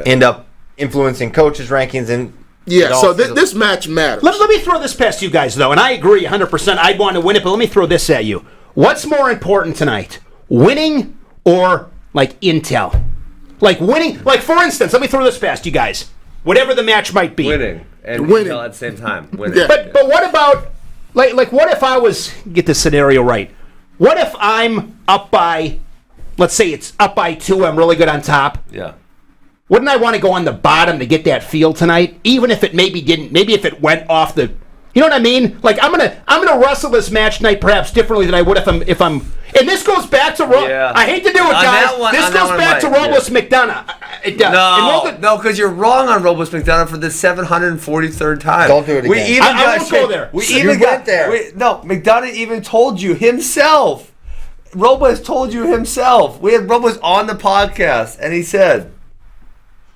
end up influencing coaches' rankings and.
Yeah, so this match matters.
Let me throw this past you guys, though, and I agree 100%. I'd want to win it, but let me throw this at you. What's more important tonight, winning or, intel? Winning, for instance, let me throw this past you guys. Whatever the match might be.
winning and
Winning.
intel at the same time. Winning.
Yeah.
But what about, what if I was, get the scenario right, what if I'm up by, let's say it's up by 2, I'm really good on top.
Yeah.
Wouldn't I want to go on the bottom to get that feel tonight? Even if it maybe if it went off the, you know what I mean? I'm gonna wrestle this match tonight perhaps differently than I would if I'm. And this goes back to I hate to do it, guys. This goes back to Robles McDonough. It does.
No, because you're wrong on Robles McDonough for the 743rd time.
Don't do it again.
I won't go there.
You went there.
McDonough even told you himself. Robles told you himself. We had Robles on the podcast, and he said.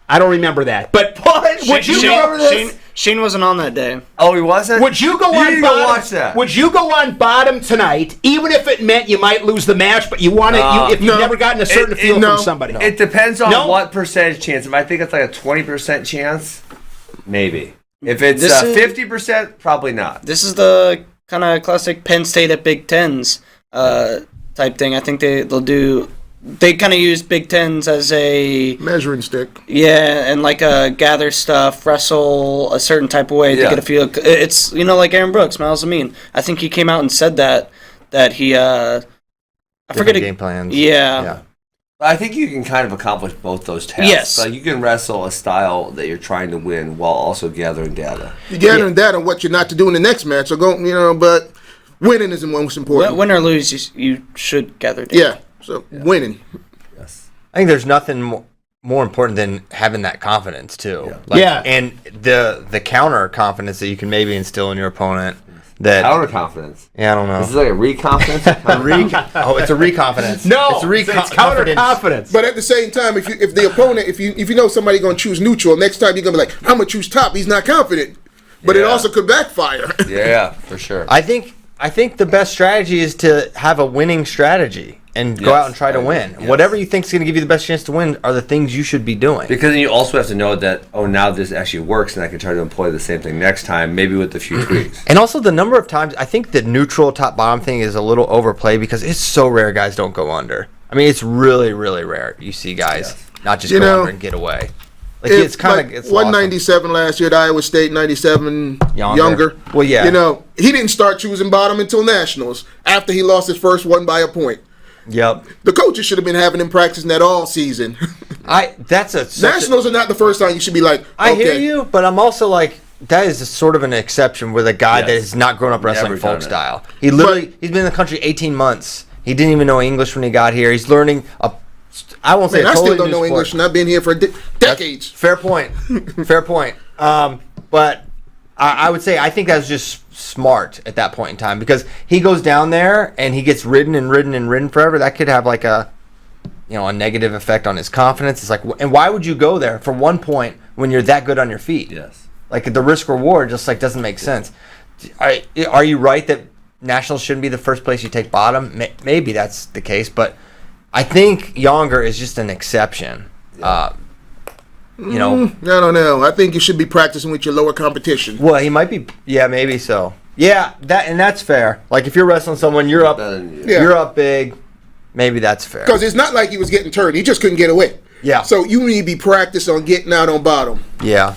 I don't remember that. But
What? Would you remember this?
Shane wasn't on that day.
Oh, he wasn't?
Would you go
You
on
need to
bottom?
go watch that.
Would you go on bottom tonight, even if it meant you might lose the match, but you want to? If you've never gotten a certain feel from somebody,
It depends on what percentage chance. If I think it's like a 20% chance, maybe. If it's 50%, probably not.
This is the kind of classic Penn State at Big Tens type thing. I think they'll do. They kind of use Big Tens as a
measuring stick.
Yeah, and like gather stuff, wrestle a certain type of way to get a feel. It's like Aaron Brooks, Miles Amin. I think he came out and said that he I forget
game plans.
Yeah.
I think you can kind of accomplish both those tasks.
Yes.
Like you can wrestle a style that you're trying to win while also gathering data.
You're gathering data on what you're not to do in the next match. So but winning is the most important.
Win or lose, you should gather data.
Yeah. So winning.
Yes.
I think there's nothing more important than having that confidence too.
Yeah.
And the counter confidence that you can maybe instill in your opponent. That
counter confidence.
Yeah, I don't know.
This is like a re-confidence.
It's a re-confidence.
No,
it's
counter confidence.
But at the same time, if the opponent, if you know somebody gonna choose neutral, next time you're gonna be like, I'm gonna choose top. He's not confident, but it also could backfire.
Yeah, for sure.
I think the best strategy is to have a winning strategy and go out and try to win.
Yes.
Whatever you think is going to give you the best chance to win are the things you should be doing.
Because then you also have to know that, now this actually works and I can try to employ the same thing next time, maybe with a few tweaks.
And also the number of times, I think the neutral top-bottom thing is a little overplayed because it's so rare guys don't go under. I mean, it's really, really rare you see guys not just go under and get away. Like it's kind of it's
197 last year at Iowa State, 97 younger.
Well, yeah.
He didn't start choosing bottom until nationals after he lost his first one by a point.
Yep.
The coaches should have been having him practicing that all season. Nationals are not the first time you should be like, okay.
I hear you, but I'm also like, that is sort of an exception with a guy that has not grown up wrestling folk style. He's been in the country 18 months. He didn't even know English when he got here. He's learning I won't say
I
totally
still don't know English, and I've been here for decades.
Fair point. Fair point. But I would say I think that's just smart at that point in time because he goes down there and he gets ridden forever. That could have like a negative effect on his confidence. It's like, and why would you go there for one point when you're that good on your feet?
Yes.
Like the risk reward just like doesn't make sense. Are you right that nationals shouldn't be the first place you take bottom? Maybe that's the case, but I think Younger is just an exception.
I don't know. I think you should be practicing with your lower competition.
Well, he might be. Yeah, maybe so. Yeah, that's fair. Like if you're wrestling someone, you're up big. Maybe that's fair.
Because it's not like he was getting turned; he just couldn't get away.
Yeah.
So you need to be practiced on getting out on bottom.
Yeah,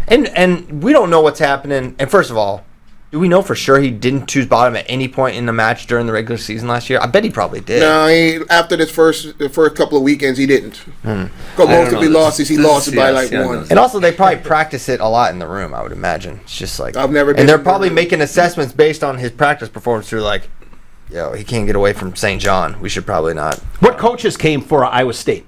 and we don't know what's happening. And first of all, do we know for sure he didn't choose bottom at any point in the match during the regular season last year? I bet he probably did.
No, after the first couple of weekends, he didn't. Because most of the losses, he lost it by like one.
And also, they probably practice it a lot in the room, I would imagine. It's just like...
I've never been...
And they're probably making assessments based on his practice performance through like, he can't get away from St. John. We should probably not.
What coaches came for Iowa State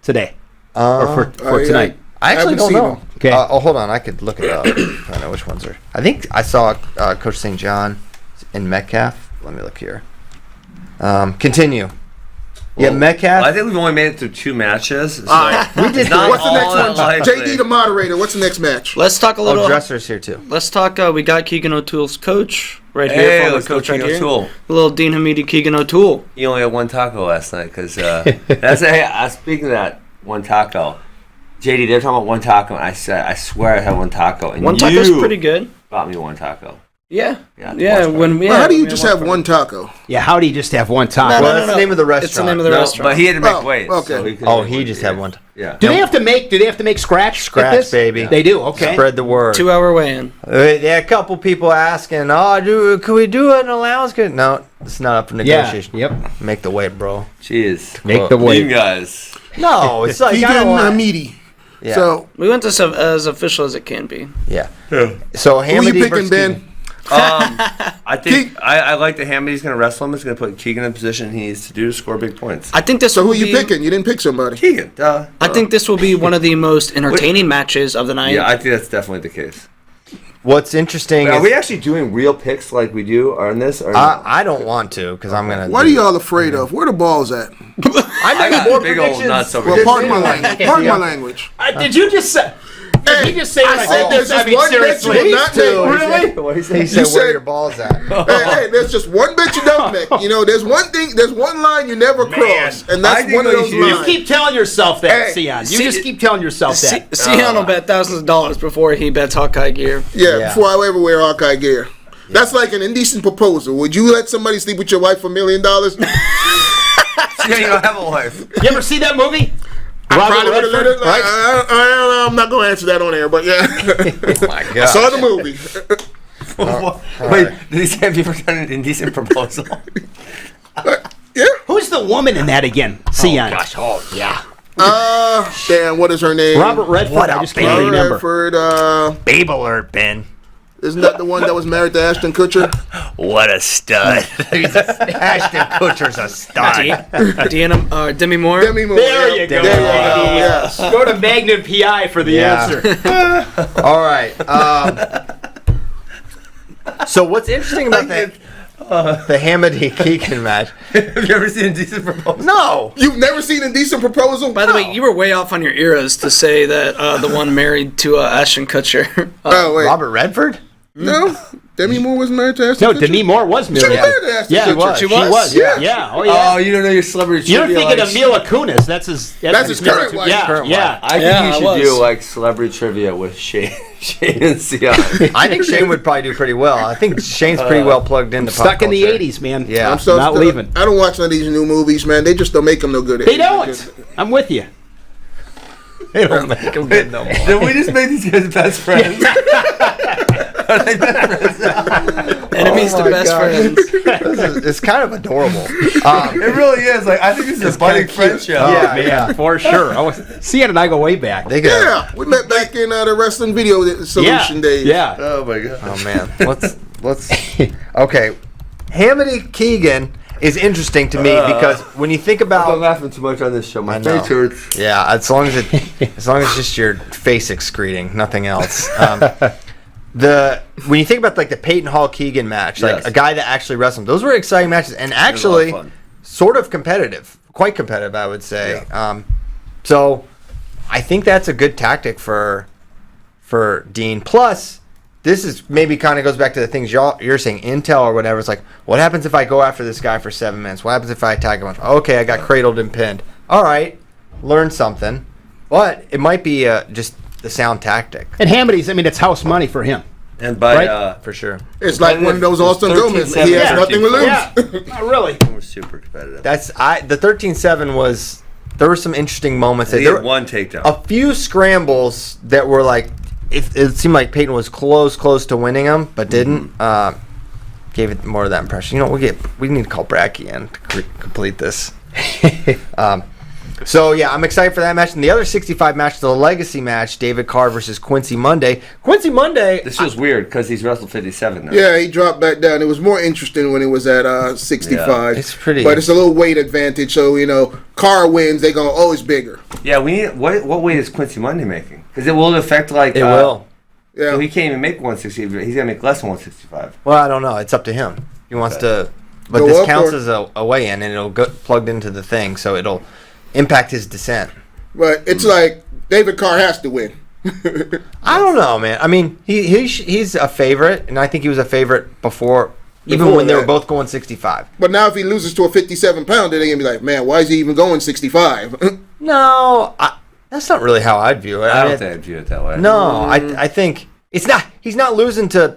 today? Or for tonight?
I actually don't know.
Okay.
Hold on. I could look it up. I know which ones are. I think I saw Coach St. John in Metcalf. Let me look here. Continue. Yeah, Metcalf.
Well, I think we've only made it through 2 matches. So
we did.
What's the next one? JD, the moderator. What's the next match?
Let's talk a little.
Dressers here too.
Let's talk. We got Keegan O'Toole's coach right here.
Former coach right here.
A little Dean Hamidi, Keegan O'Toole.
You only had one taco last night because speaking of that one taco. JD, they're talking about one taco, and I said, I swear I had one taco. And
one taco's pretty good.
Bought me one taco.
Yeah.
Well, how do you just have one taco?
Yeah, how do you just have one taco?
Well, that's the name of the restaurant.
It's the name of the restaurant.
But he had to make weight.
Okay.
So
he just had one.
Yeah.
Do they have to make scratch?
Scratch, baby.
They do. Okay.
Spread the word.
2-hour weigh-in.
Yeah, a couple people asking, can we do an allowance? No, it's not up for negotiation.
Yeah. Yep.
Make the weight, bro.
Jeez.
Make the weight.
You guys.
No, it's like
Keegan meaty.
Yeah.
So
we went to as official as it can be.
Yeah. So
who you picking, Ben?
I think I like that Hamidy's going to wrestle him. He's going to put Keegan in a position he needs to do to score big points.
I think this.
So who you picking? You didn't pick somebody.
Keegan. Duh.
I think this will be one of the most entertaining matches of the night.
Yeah, I think that's definitely the case.
What's interesting
Are
is...
we actually doing real picks like we do on this? Or
I don't want to because I'm going to...
What are y'all afraid of? Where the balls at?
I got big old nuts over
Well,
here.
pardon my language.
Did you just say... Did he just say what
I said there's just one bet you
seriously?
will not make.
Really?
What he said? He said, "Where are your balls at?"
Hey, there's just one bet you don't make. You know, there's one line you never cross, and that's one of those
You
lines.
keep telling yourself that,
Hey,
Cyon. You just keep telling yourself that.
Cyon will bet thousands of dollars before he bets Hawkeye gear.
Yeah, before I ever wear Hawkeye gear. That's like an indecent proposal. Would you let somebody sleep with your wife for $1 million?
Yeah, you don't have a wife.
You ever see that movie?
I probably would have let it.
right?
I'm not going to answer that on air, but yeah.
Oh my God.
I saw the movie.
Wait, did he say have you ever done an indecent proposal?
Yeah.
Who's the woman in that again? Cyon.
Oh yeah.
Damn, what is her name?
Robert Redford.
What
I
up,
just can't
Robert
remember.
Redford.
Babe alert, Ben.
Isn't that the one that was married to Ashton Kutcher?
What a stud. Ashton Kutcher's a stud.
Demi Moore.
Demi Moore.
There
yeah.
you go.
There you go. Yes.
Go to Magnum PI for the
Yeah.
answer.
All right. So what's interesting about the Hamady Keegan match?
Have you ever seen Indecent Proposal?
No.
You've never seen a decent proposal?
By the way, you were way off on your eras to say that the one married to Ashton Kutcher.
Oh, wait.
Robert Redford?
No. Demi Moore was married to Ashton
No,
Kutcher?
Demi Moore was married.
She was married to Ashton
Yeah,
Kutcher.
she was.
Yeah.
Yeah. Oh, yeah.
Oh, you don't know your celebrity
You're
trivia.
thinking
like,
of Mila Kunis. That's his
current wife.
Yeah,
Current
yeah.
I think
Yeah,
you
I
should
was.
do like celebrity trivia with Shane and Cyon.
I think Shane would probably do pretty well. I think Shane's pretty well plugged into pop
Stuck in the
culture.
80s, man.
Yeah.
I'm so
Not
still-
leaving.
I don't watch none of these new movies, man. They just don't make them no good.
They don't. I'm with you.
They don't make him good no more.
Did we just make these guys best friends? Are they best friends?
Enemies
Oh
to
my
best
God.
friends.
It's kind of adorable.
It really is. Like I think this is a budding friendship.
Yeah,
Man, for sure. Cyon and I go way back.
They could.
Yeah, we met back in the wrestling video solution days.
Yeah.
Oh my god.
Oh man. Let's. Okay, Hamady Keegan is interesting to me because when you think
I'm
about
laughing too much on this show. My
I know.
face hurts.
yeah, as long as it's just your face excreting, nothing else. When you think about like the Peyton Hall Keegan match, like
Yes.
a guy that actually wrestled, those were exciting matches and actually
fun.
sort of competitive, quite competitive, I would say. So I think that's a good tactic for Dean. Plus, this is maybe kind of goes back to the things you're saying, intel or whatever. It's like, what happens if I go after this guy for 7 minutes? What happens if I attack him? Okay, I got cradled and pinned. All right, learn something. But it might be just the sound tactic.
And Hamady's, I mean, it's house money for him.
And by
Right?
For sure.
It's like one of those Austin
13-7,
Gomez. He has nothing to lose.
Yeah. Not really.
we're super competitive.
The 13-7 was, there were some interesting moments.
He
There
had
were
one takedown.
a few scrambles that were like, it seemed like Peyton was close to winning them, but didn't. Gave it more of that impression. You know, we need to call Bracky in to complete this. So yeah, I'm excited for that match. And the other 65 match, the legacy match, David Carr versus Quincy Monday. Quincy Monday.
This feels weird because he's wrestled 57 now.
Yeah, he dropped back down. It was more interesting when it was at 65.
Yeah,
it's pretty-
But it's a little weight advantage. So, you know, Carr wins, they're going to always bigger.
Yeah, we need. What weight is Quincy Monday making? Because it will affect like.
It will.
Yeah.
So he can't even make 160. He's gonna make less than 165.
Well, I don't know. It's up to him. He wants to. But
Go
this
up
counts
or-
as a weigh-in, and it'll get plugged into the thing, so it'll impact his descent.
But it's like David Carr has to win.
I don't know, man. I mean, he's a favorite, and I think he was a favorite before
Before
when they were
that.
both going 65.
But now if he loses to a 57-pounder, they're going to be like, man, why is he even going 65?
No, that's not really how I'd view it.
I
mean,
don't think I'd view it that way.
No, I think it's not. He's not losing to,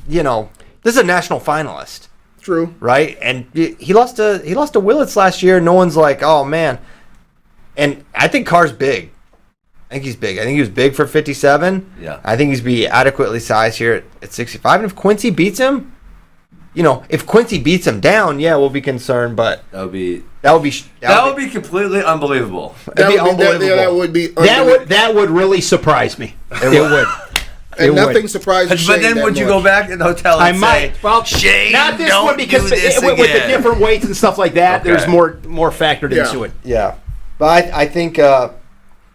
this is a national finalist,
True.
right? And he lost to Willits last year. No one's like, oh man. And I think Carr's big. I think he's big. I think he was big for 57.
Yeah.
I think he's be adequately sized here at 65. And if Quincy beats him, if Quincy beats him down, yeah, we'll be concerned. But
That would be
that
be completely unbelievable.
that'd be unbelievable.
That would be unbelievable.
That would really surprise me. It would.
And
It
nothing
would.
surprises
But
Shane
then
that
would you
much.
go back in the hotel and
I
say,
might. Well,
Shane,
not this
don't
one because
do this
with the
again.
different weights and stuff like that,
Okay.
there's more factored
Yeah.
into it.
Yeah, but I think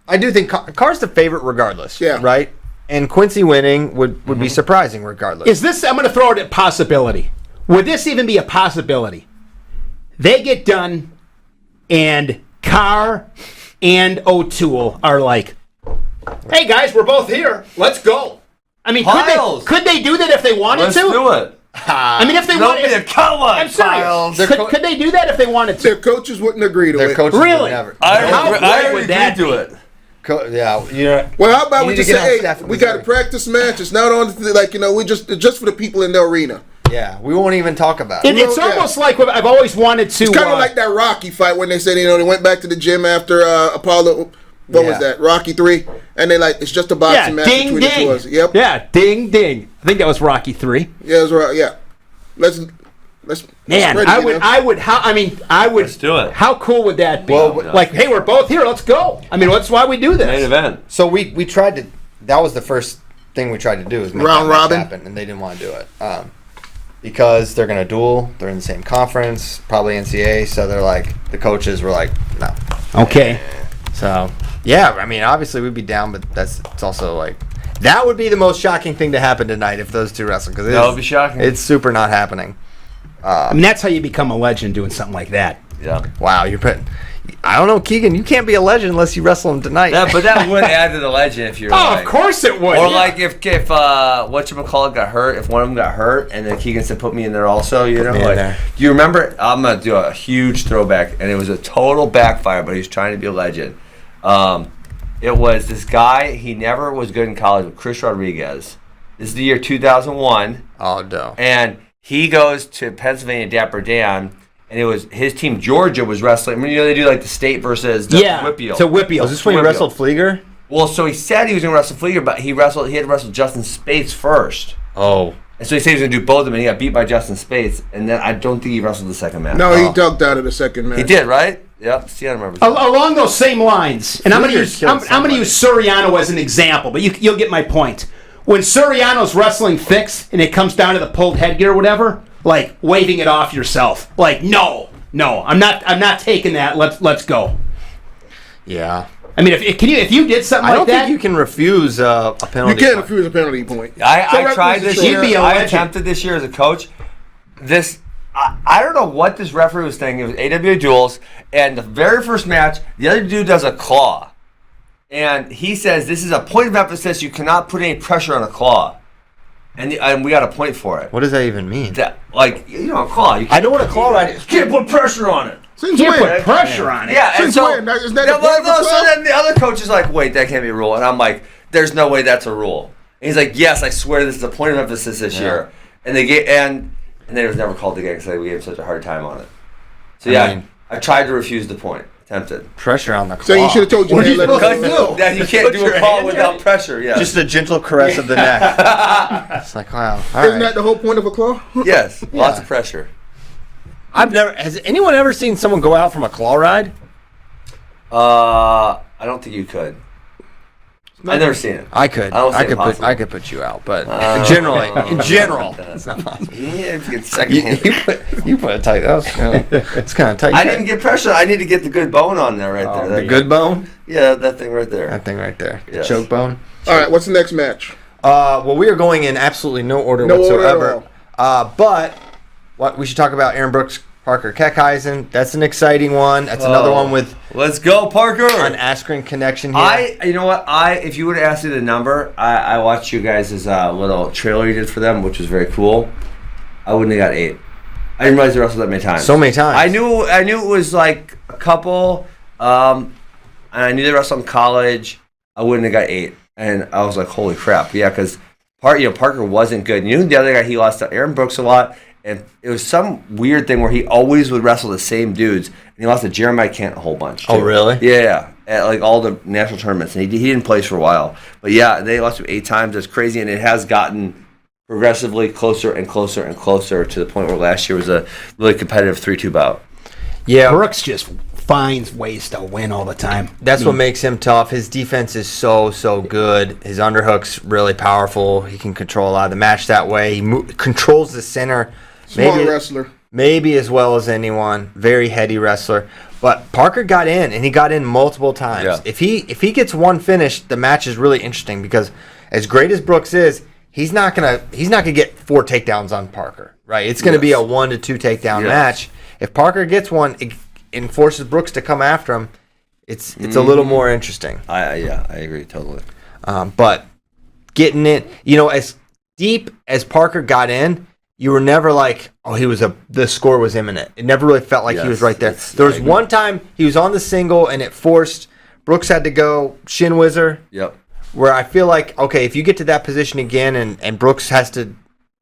I do think Carr's the favorite regardless.
Yeah.
Right. And Quincy winning would be surprising regardless.
Is this? I'm going to throw it at possibility. Would this even be a possibility? They get done, and Carr and O'Toole are like, Hey guys, we're both here. Let's go. I mean, could they do that if they wanted
Let's
to?
do it.
I mean, if they wanted
to cut one.
I'm serious. Could they do that if they wanted to?
Their coaches wouldn't agree to
Their
it.
coaches
Really?
would never.
I
would that
do
be?
it.
Yeah.
Well, how about
You
we
need
just
to get on
say,
staff
hey,
at
we got a
Missouri.
practice match. It's not on, it's just for the people in the arena.
Yeah, we won't even talk about it.
It's almost like what I've always wanted to.
It's kind of like that Rocky fight when they said, they went back to the gym after Apollo. What was that? Rocky 3, and they it's just a boxing match
ding,
between
ding.
the two of us. Yep.
Yeah, ding, ding. I think that was Rocky 3.
Yeah, that's right. Yeah. Let's.
Man,
ready,
I would.
Let's do it.
How cool would that be?
Well,
like, hey, we're both here. Let's go. I mean, that's why we do this.
Main event.
So we tried to. That was the first thing we tried to do is make
Round
that match
robin?
happen, and they didn't want to do it because they're going to duel. They're in the same conference, probably NCAA. So they're like, the coaches were like, no.
Okay.
So yeah, I mean, obviously we'd be down, but it's also like that would be the most shocking thing to happen tonight if those two wrestle because
That would be shocking.
It's super not happening.
I mean, that's how you become a legend doing something like that.
Yeah.
Wow, you're putting. I don't know, Keegan. You can't be a legend unless you wrestle him tonight.
But that would add to the legend if you're.
Oh, of course it would.
Or like if whatchamacallit got hurt, if one of them got hurt, and then Keegan said, "Put me in there also,"
me in there.
Do you remember? I'm gonna do a huge throwback, and it was a total backfire, but he was trying to be a legend. It was this guy. He never was good in college. With Chris Rodriguez. This is the year 2001.
Oh no.
And he goes to Pennsylvania, Dapper Dan, and it was his team. Georgia was wrestling. I mean, they do like the state versus the Whippeal.
to Whippeal.
Was this when he wrestled Flieger?
Well, so he said he was going to wrestle Flieger, but he had to wrestle Justin Spates first.
Oh.
And so he said he was going to do both of them, and he got beat by Justin Spates, and then I don't think he wrestled the second match.
No, he ducked out of the second match.
He did, right? Yep. See, I remember.
Along those same lines, and I'm going to use
killed
Suriano as an example, but you'll get my point. When Suriano's wrestling fixed and it comes down to the pulled headgear or whatever, like waving it off yourself, like no, I'm not taking that. Let's go.
Yeah.
I mean, if you did something
I
like
don't
that,
think you can refuse a penalty.
You can't
point.
refuse a penalty point.
I tried this year.
He'd be a
I
legend.
attempted this year as a coach. I don't know what this referee was thinking. It was AWA duels, and the very first match, the other dude does a claw. And he says, this is a point of emphasis. You cannot put any pressure on a claw. And we got a point for it.
What does that even mean?
That, like, a claw.
I know what a claw ride is.
You can't put pressure on it.
Since
you can't
when?
put pressure on it.
Yeah, and
Since
so,
when? Isn't that the point of a
so
claw?
then the other coach is like, wait, that can't be a rule. And I'm like, there's no way that's a rule. And he's like, yes, I swear this is a point of emphasis this year. And they get and then it was never called again because we gave him such a hard time on it. So I tried to refuse the point. Attempted.
Pressure on the claw.
So you should have told you.
What are you
let it
supposed
go.
to do?
That you can't do a call without pressure. Yeah.
Just a gentle caress of the neck. It's like, wow. All
Isn't
right.
that the whole point of a claw?
Yes. Lots of pressure.
Has anyone ever seen someone go out from a claw ride?
I don't think you could. I've never seen it.
I could.
I don't think it's possible.
I could put you out, but generally, in general, it's not possible.
Yeah, it's good secondhand.
You put it tight. That was, it's kind of tight.
I didn't get pressure. I need to get the good bone on there right there.
The good bone.
Yeah, that thing right there.
That thing right there. The
Yes.
choke bone.
All right, what's the next match?
Well, we are going in absolutely no order
No order at
whatsoever. But what we should talk about Aaron Brooks, Parker Keckheisen. That's an exciting one. That's another one with
Let's go, Parker.
an Askren connection here.
You know what? If you would have asked me the number, I watched you guys' little trailer you did for them, which was very cool. I wouldn't have got 8. I didn't realize they wrestled that many times.
So many times.
I knew it was like a couple, and I knew they wrestled in college. I wouldn't have got 8, and I was like, holy crap, yeah, because Parker wasn't good. You knew the other guy he lost to Aaron Brooks a lot. And it was some weird thing where he always would wrestle the same dudes. And he lost to Jeremiah Kent a whole bunch, too.
Oh, really?
Yeah. At like all the national tournaments. And he didn't place for a while. But yeah, they lost him 8 times. That's crazy. And it has gotten progressively closer and closer and closer to the point where last year was a really competitive 3-2 bout.
Yeah.
Brooks just finds ways to win all the time.
That's what makes him tough. His defense is so good. His underhook's really powerful. He can control a lot of the match that way. He controls the center.
Smart wrestler.
Maybe as well as anyone. Very heady wrestler. But Parker got in, and he got in multiple times.
Yeah.
If he gets one finish, the match is really interesting because as great as Brooks is, he's not gonna get 4 takedowns on Parker. Right? It's gonna be a 1 to 2 takedown match. If Parker gets one and forces Brooks to come after him, it's a little more interesting.
I agree totally.
But getting it, as deep as Parker got in, you were never like, oh, the score was imminent. It never really felt like he was right there. There was one time he was on the single and it forced Brooks had to go shin whizzer.
Yep.
Where I feel like, okay, if you get to that position again and Brooks has to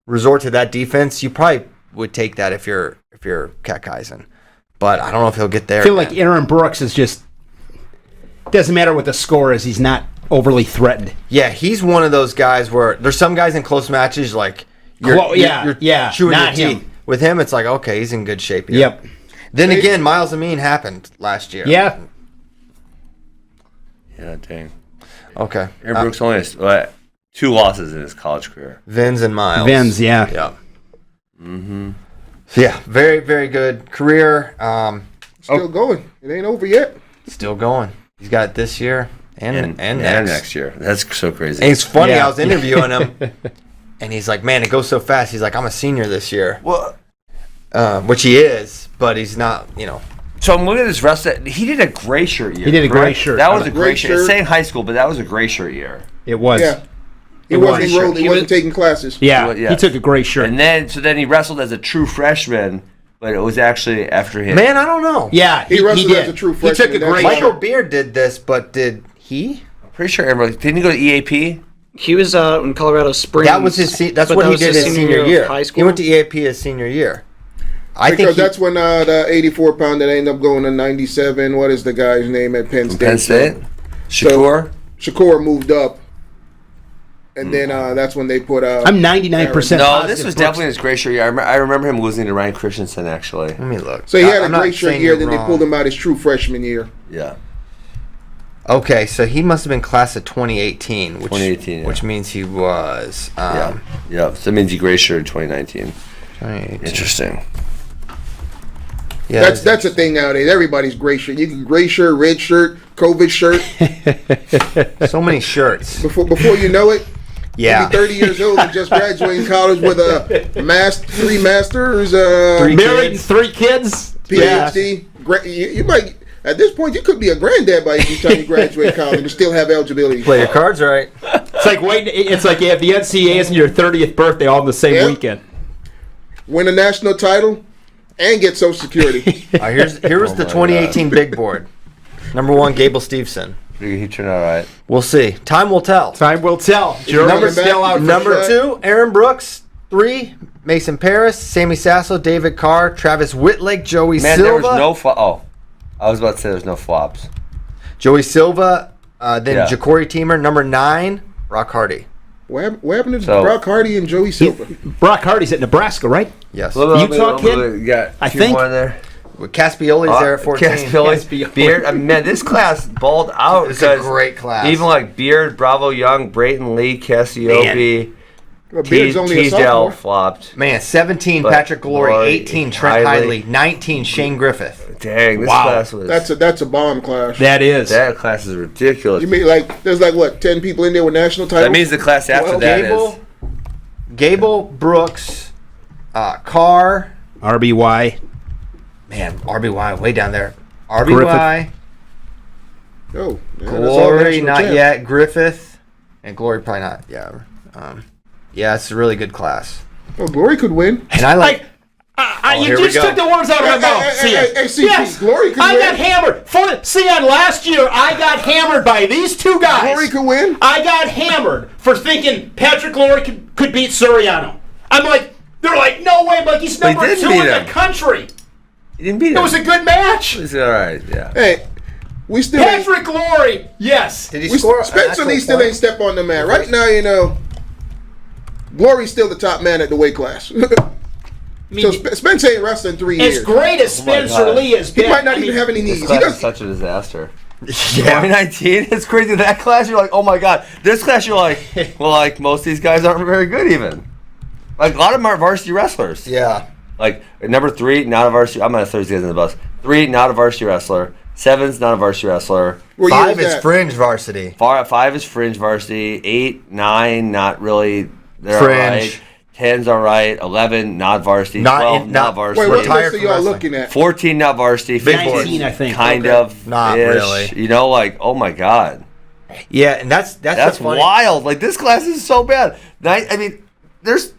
resort to that defense, you probably would take that if you're Cat Kaizen. But I don't know if he'll get there.
I feel like Aaron Brooks is just doesn't matter what the score is, he's not overly threatened.
Yeah, he's one of those guys where there's some guys in close matches like you're chewing
not
your
him.
teeth. With him, it's like, okay, he's in good shape here.
Yep.
Then again, Miles Amin happened last year.
Yeah.
Yeah, dang.
Okay.
Aaron Brooks only has 2 losses in his college career.
Vins and Miles.
Vins, yeah.
Yeah. Mm-hmm. So yeah, very, very good career.
Still going. It ain't over yet.
Still going. He's got it this year and
next year. That's so crazy.
And it's funny, I was interviewing him, and he's like, man, it goes so fast. He's like, I'm a senior this year.
Well,
which he is, but he's not,
So I'm looking at this rest. He did a gray shirt year.
He did a gray shirt.
That was a gray shirt. It's saying high school, but that was a gray shirt year.
It was.
Yeah. He wasn't enrolled. He wasn't taking classes.
Yeah, he took a gray shirt.
And then he wrestled as a true freshman, but it was actually after him.
Man, I don't know.
Yeah,
he wrestled
did.
as a true freshman.
He took a gray
Michael
shirt.
Beard did this, but did he?
Pretty sure. Didn't he go to EAP?
He was in Colorado Springs.
That was his. That's what he did his senior year.
Of high school.
He went to EAP his senior year.
Because that's when the 84-pounder ended up going to 97. What is the guy's name at Penn State?
Penn State? Shakur?
So, Shakur moved up. And then that's when they put out.
I'm 99%.
No, this was definitely his gray shirt year. I remember him losing to Ryan Christensen, actually.
Let me look.
So he had a gray shirt year, then they pulled him out his true freshman year.
Yeah.
Okay, so he must have been class of 2018. Which means he was.
Yeah. So that means he gray shirt 2019.
2018.
Interesting.
Yeah,
that's the thing nowadays. Everybody's gray shirt. You can gray shirt, red shirt, COVID shirt.
So many shirts.
Before you know it,
yeah,
you'll be 30 years old and just graduating college with a 3 masters,
married and 3 kids,
PhD. Yeah. You might. At this point, you could be a granddad by the time you graduate college and still have eligibility.
Play your cards right.
It's like you have the NCAAs and your 30th birthday all in the same weekend.
Win a national title and get Social Security.
Here was the 2018 big board. Number 1, Gable Steveson.
He turned out all right.
We'll see. Time will tell.
Time will tell.
Number 2, Aaron Brooks. 3, Mason Paris, Sammy Sasso, David Carr, Travis Whitlake, Joey Silva.
There was no I was about to say there's no flops.
Joey Silva, then Ja'Cory Teamer. Number 9, Brock Hardy.
What happened to Brock Hardy and Joey Silva?
Brock Hardy's at Nebraska, right?
Yes.
Utah kid?
I
think.
More there.
Caspioli's there at 14.
Caspioli. Beard. Man, this class balled out.
It's a great class.
Even like Beard, Bravo Young, Brayton Lee, Cassiope.
Beard's only a sophomore.
Flopped.
Man, 17 Patrick Glory, 18 Trent Hiley, 19 Shane Griffith.
Dang, this class was.
That's a bomb class.
That is.
That class is ridiculous.
You mean there's 10 people in there with national titles?
That means the class after is
Gable, Brooks, Carr,
RBY.
Man, RBY way down there. RBY.
Oh,
Glory not yet. Griffith and Glory probably not. Yeah. Yeah, it's a really good class.
Oh, Glory could win.
And I like.
You just took the words out of my mouth.
Yes, Glory could win.
I got hammered. Last year I got hammered by these 2 guys.
Glory could win.
I got hammered for thinking Patrick Glory could beat Suriano. They're like, no way. I'm like, he's number 2 in the country.
He didn't beat him.
It was a good match.
It was all right, yeah.
Hey, we still
Patrick Glory, yes.
Did he score?
Spencer Lee still ain't step on the mat. Right now, Glory's still the top man at the weight class. So Spencer ain't wrestling 3 years.
As great as Spencer Lee is,
he might not even have any knees.
This class is such a disaster. 2019, it's crazy. That class, you're like, oh my god. This class, you're like, well, like most of these guys aren't very good even. Like a lot of them are varsity wrestlers.
Yeah.
Like number 3, not a varsity. I'm gonna throw these guys in the bus. 3, not a varsity wrestler. 7's not a varsity wrestler.
5 is fringe varsity.
5 is fringe varsity. 8, 9, not really. They're
fringe.
Right. 10's all right. 11, not varsity. 12, not varsity.
Wait, what list are y'all looking at?
14, not varsity.
19, I think.
Kind of.
Not really.
You know, like, oh my god.
Yeah, and that's
wild. Like, this class is so bad. I mean, there's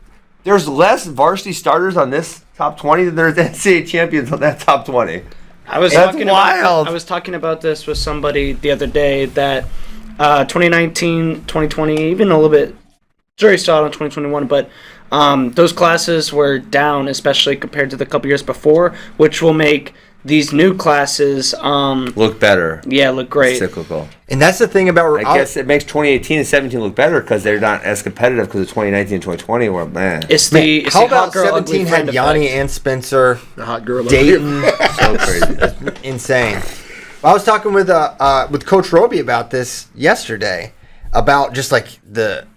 less varsity starters on this top 20 than there's NCAA champions on that top 20.
That's wild. I was talking about this with somebody the other day that 2019, 2020, even a little bit, jury still out in 2021, but those classes were down, especially compared to the couple years before, which will make these new classes
look better.
Yeah, look great.
Cyclical.
And that's the thing about...
I guess it makes 2018 and 17 look better because they're not as competitive because of 2019 and 2020 were, man.
How about 17 had Yanni and Spencer,
the hot girl
Dayton? So crazy. Insane. I was talking with Coach Roby about this yesterday, about just like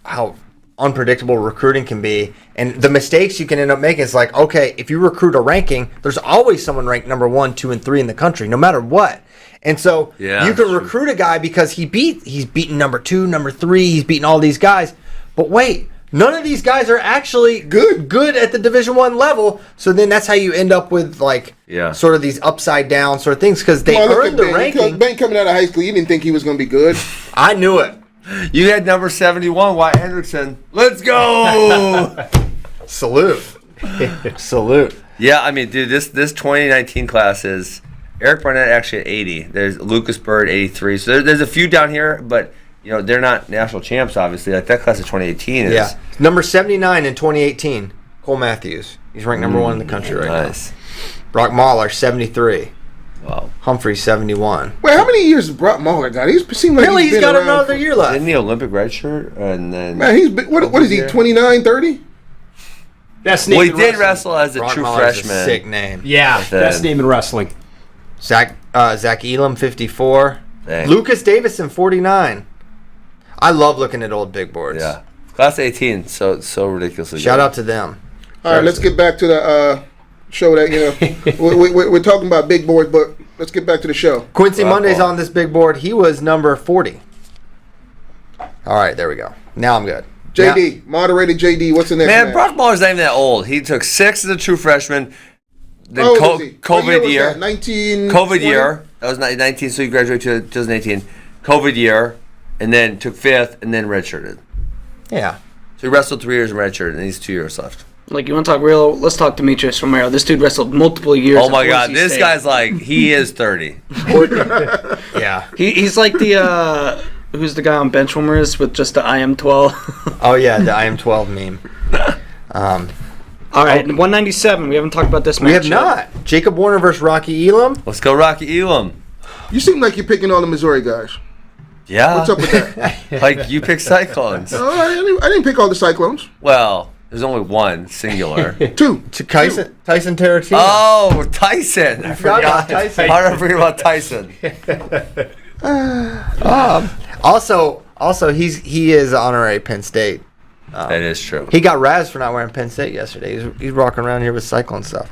how unpredictable recruiting can be and the mistakes you can end up making. It's like, okay, if you recruit a ranking, there's always someone ranked number 1, 2, and 3 in the country, no matter what. And so you can recruit a guy because he's beaten number 2, number 3, he's beaten all these guys. But wait, none of these guys are actually good at the Division I level. So then that's how you end up with like sort of these upside down sort of things because they earned the ranking.
Ben coming out of high school, you didn't think he was going to be good.
I knew it.
You had number 71, Wyatt Hendrickson. Let's go!
Salute. Salute.
Yeah, I mean, dude, this 2019 class is Eric Barnett actually at 80. There's Lucas Bird 83. So there's a few down here, but you know they're not national champs. Obviously, like that class of 2018 is
number 79 in 2018. Cole Matthews. He's ranked number 1 in the country right now. Brock Mahler 73.
Wow.
Humphrey 71.
Wait, how many years has Brock Mahler got? He's seemed like
he's got another year left.
In the Olympic red shirt, and then
man, he's been, what is he? 29, 30?
Best
name. Well, he did wrestle as a true freshman.
A sick name.
Yeah, best name in wrestling.
Zach Elam 54.
Dang.
Lucas Davison 49. I love looking at old big boards.
Yeah, class 18. So ridiculously.
Shout
good.
out to them.
All right, let's get back to the show that we're talking about big boards, but let's get back to the show.
Quincy Monday's on this big board. He was number 40. All right, there we go. Now I'm good.
JD, moderated JD. What's the next
man?
match?
Brock Mahler's not even that old. He took 6 as a true freshman. Then
COVID
year.
19.
COVID year. That was 19, so he graduated to 2018. COVID year, and then took 5th, and then redshirted.
Yeah.
So he wrestled 3 years in redshirt, and he's 2 years left.
Like, you want to talk real? Let's talk Demetrius Romero. This dude wrestled multiple years.
Oh my God, this guy's like, he is 30.
Yeah.
He's like the who's the guy on Benchwarmers with just the I am 12.
Oh yeah, the I am 12 meme.
All right, 197. We haven't talked about this match.
We have not. Jacob Warner versus Rocky Elam.
Let's go, Rocky Elam.
You seem like you're picking all the Missouri guys.
Yeah.
What's up with that?
Like you pick Cyclones.
No, I didn't pick all the Cyclones.
Well, there's only one singular.
Two.
Tyson Tarantino.
Oh, Tyson. I
forgot about Tyson.
How did I forget about Tyson?
Also, he is honorary Penn State.
That is true.
He got razzed for not wearing Penn State yesterday. He's rocking around here with Cyclone stuff.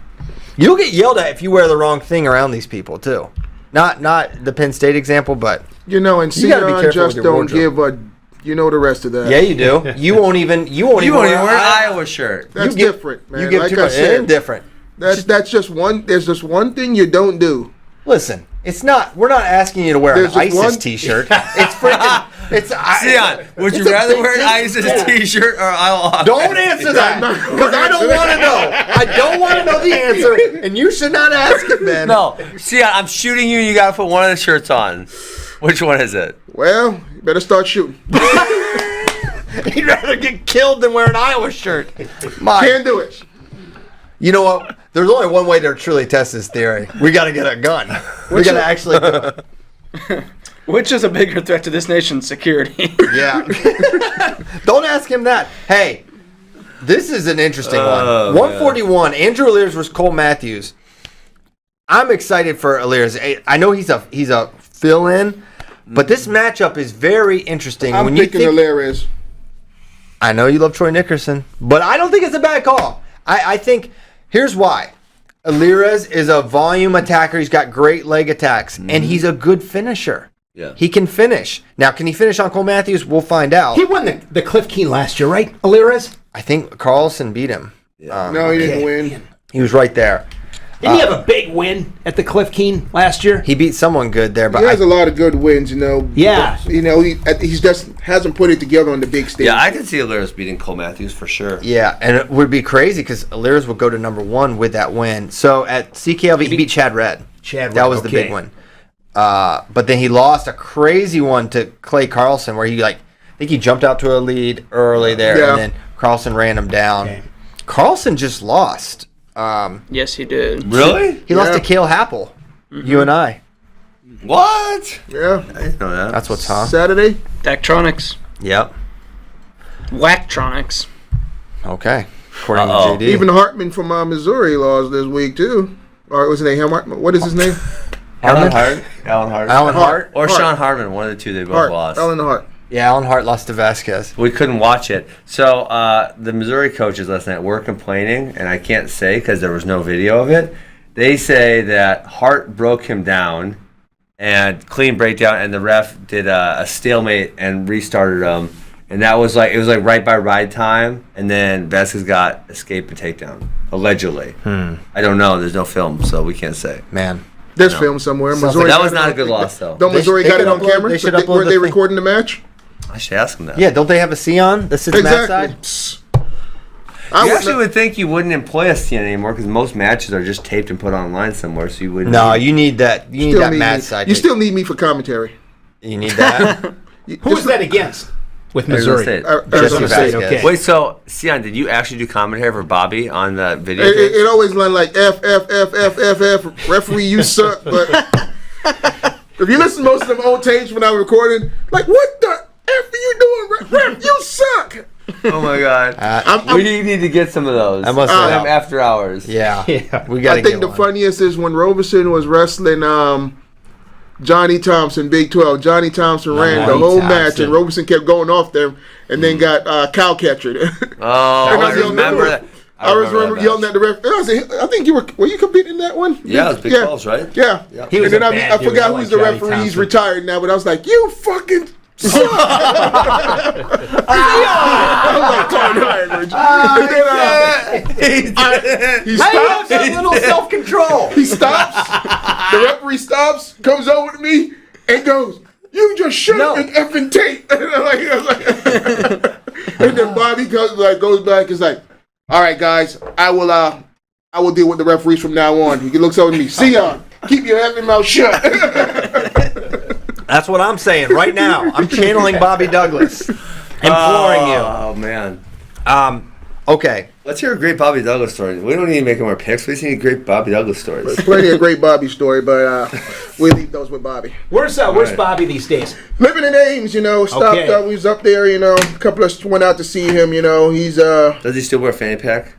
You'll get yelled at if you wear the wrong thing around these people too. Not the Penn State example, but
and Cyon just don't give a. You know the rest of that.
Yeah, you do. You won't even wear
an Iowa shirt.
That's different, man.
You give too much. Different.
That's just one. There's just one thing you don't do.
Listen, it's not. We're not asking you to wear an ISIS T-shirt. It's freaking. It's
Cyon, would you rather wear an ISIS T-shirt or I'll
Don't answer that because I don't want to know. I don't want to know the answer, and you should not ask it, man.
No, Cyon, I'm shooting you. You got to put one of the shirts on. Which one is it?
Well, you better start shooting.
He'd rather get killed than wear an Iowa shirt.
Can't do it.
You know what? There's only one way to truly test this theory. We got to get a gun. We got to actually do it.
Which is a bigger threat to this nation's security?
Yeah. Don't ask him that. Hey, this is an interesting one. 141, man. Andrew Alears versus Cole Matthews. I'm excited for Alears. I know he's a fill-in, but this matchup is very interesting.
I'm picking Alears.
I know you love Troy Nickerson, but I don't think it's a bad call. I think, here's why. Alears is a volume attacker. He's got great leg attacks, and he's a good finisher.
Yeah.
He can finish. Now, can he finish on Cole Matthews? We'll find out.
He won the Cliff Keen last year, right, Alears?
I think Carlson beat him.
Yeah.
No, he didn't win.
He was right there.
Didn't he have a big win at the Cliff Keen last year?
He beat someone good there, but
he has a lot of good wins, you know.
Yeah.
But, you know, he's just hasn't put it together on the big stage.
Yeah, I can see Aliris beating Cole Matthews for sure.
Yeah, and it would be crazy because Aliris would go to number 1 with that win. So at CKLV, he beat Chad Red. That was the big one. But then he lost a crazy one to Clay Carlson where he, I think he jumped out to a lead early there, and then Carlson ran him down. Okay. Carlson just lost.
Yes, he did.
Really?
He lost to Cale Happel. You and I.
What?
Yeah.
I didn't know that.
That's what's on.
Saturday?
Daktronics.
Yep.
Whacktronics.
Okay. According to JD.
Even Hartman from Missouri lost this week, too. Or was it Hartman? What is his name?
Alan Hart. Alan
Hart.
Or Sean Hartman. One of the two. They both lost.
Alan Hart.
Yeah, Alan Hart lost to Vasquez.
We couldn't watch it. So the Missouri coaches last night were complaining, and I can't say because there was no video of it. They say that Hart broke him down and clean breakdown, and the ref did a stalemate and restarted him. And that was it was right by ride time, and then Vasquez got escape and takedown, allegedly. I don't know. There's no film, so we can't say.
Man.
There's film somewhere. Missouri
that was not a good loss, though.
Don't Missouri got it on camera?
They should
Were they recording the match?
I should ask him that.
Yeah, don't they have a Cyon that sits Matt's side?
You actually would think you wouldn't employ a Cyon anymore because most matches are just taped and put online somewhere, so you wouldn't.
No, you need that. You need that Matt's side.
You still need me for commentary.
You need that.
Who is that against? With Missouri.
Arizona
State. Okay.
Wait, so Cyon, did you actually do commentary for Bobby on the video?
It always went like F, referee, you suck. But if you listen to most of them old tapes when I was recording, like, what the F are you doing? Ref, you suck.
Oh my God. We need to get some of those.
I must
have after hours.
Yeah. We
got. I think the funniest is when Roberson was wrestling Johnny Thompson, Big 12. Johnny Thompson ran the whole match, and Roberson kept going off them, and then got cow captured.
I remember that.
I remember yelling at the ref. I think you were you competing in that one?
Yeah, it was Big 12s, right?
Yeah.
He was
I forgot who's the referee. He's retired now, but I was like, you fucking suck.
He stops. A little self-control.
He stops. The referee stops, comes over to me, and goes, "You just shut up and effing tape." And then Bobby goes back. Is like, "All right, guys, I will deal with the referees from now on." He looks over to me, "Cyon, keep your effing mouth shut."
That's what I'm saying right now. I'm channeling Bobby Douglas, imploring you.
Oh man.
Okay.
Let's hear a great Bobby Douglas story. We don't need to make more picks. We just need great Bobby Douglas stories.
There's plenty of great Bobby story, but we leave those with Bobby.
Where's Bobby these days?
Living in Ames, stopped up. We was up there, a couple of us went out to see him, He's
Does he still wear a fanny pack?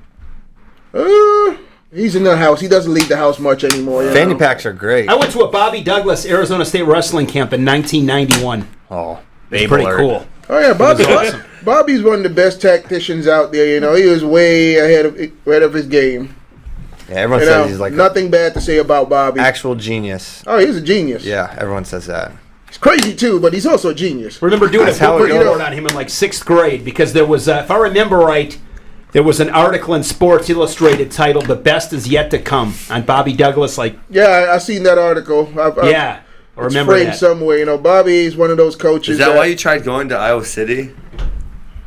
He's in the house. He doesn't leave the house much anymore.
Fanny packs are great.
I went to a Bobby Douglas Arizona State wrestling camp in 1991.
Oh,
it's pretty cool.
Oh yeah, Bobby's one of the best tacticians out there. He was way ahead of his game.
Yeah, everyone says he's like
nothing bad to say about Bobby.
Actual genius.
Oh, he's a genius.
Yeah, everyone says that.
He's crazy too, but he's also a genius.
I remember doing a book report on him in 6th grade because there was, if I remember right, there was an article in Sports Illustrated titled "The Best Is Yet to Come" on Bobby Douglas.
Yeah, I seen that article.
I remember
framed
that
somewhere. Bobby's one of those coaches.
Is that why you tried going to Iowa City?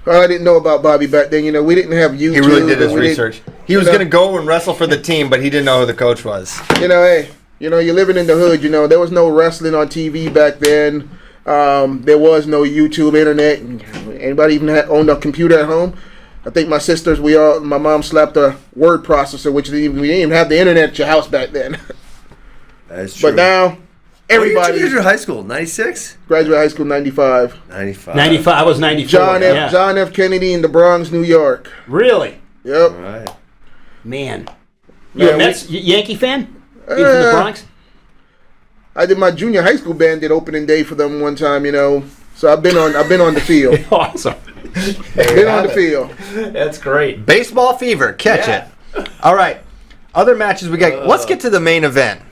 I didn't know about Bobby back then. We didn't have YouTube.
He really did his research. He was going to go and wrestle for the team, but he didn't know who the coach was.
Hey, you're living in the hood. There was no wrestling on TV back then. There was no YouTube, internet. Anybody even owned a computer at home? I think my sisters, my mom slapped a word processor, which we didn't even have the internet at your house back then.
That's true.
But now, everybody.
What year did you high school? 96?
Graduated high school 95.
95.
95. I was 94.
John F. Kennedy in the Bronx, New York.
Really?
Yep.
All right.
Man. You a Mets Yankee fan? Being from the Bronx?
I did my junior high school band did opening day for them one time, So I've been on the field.
Awesome.
Been on the field.
That's great.
Baseball fever. Catch it. All right. Other matches we got. Let's get to the main event.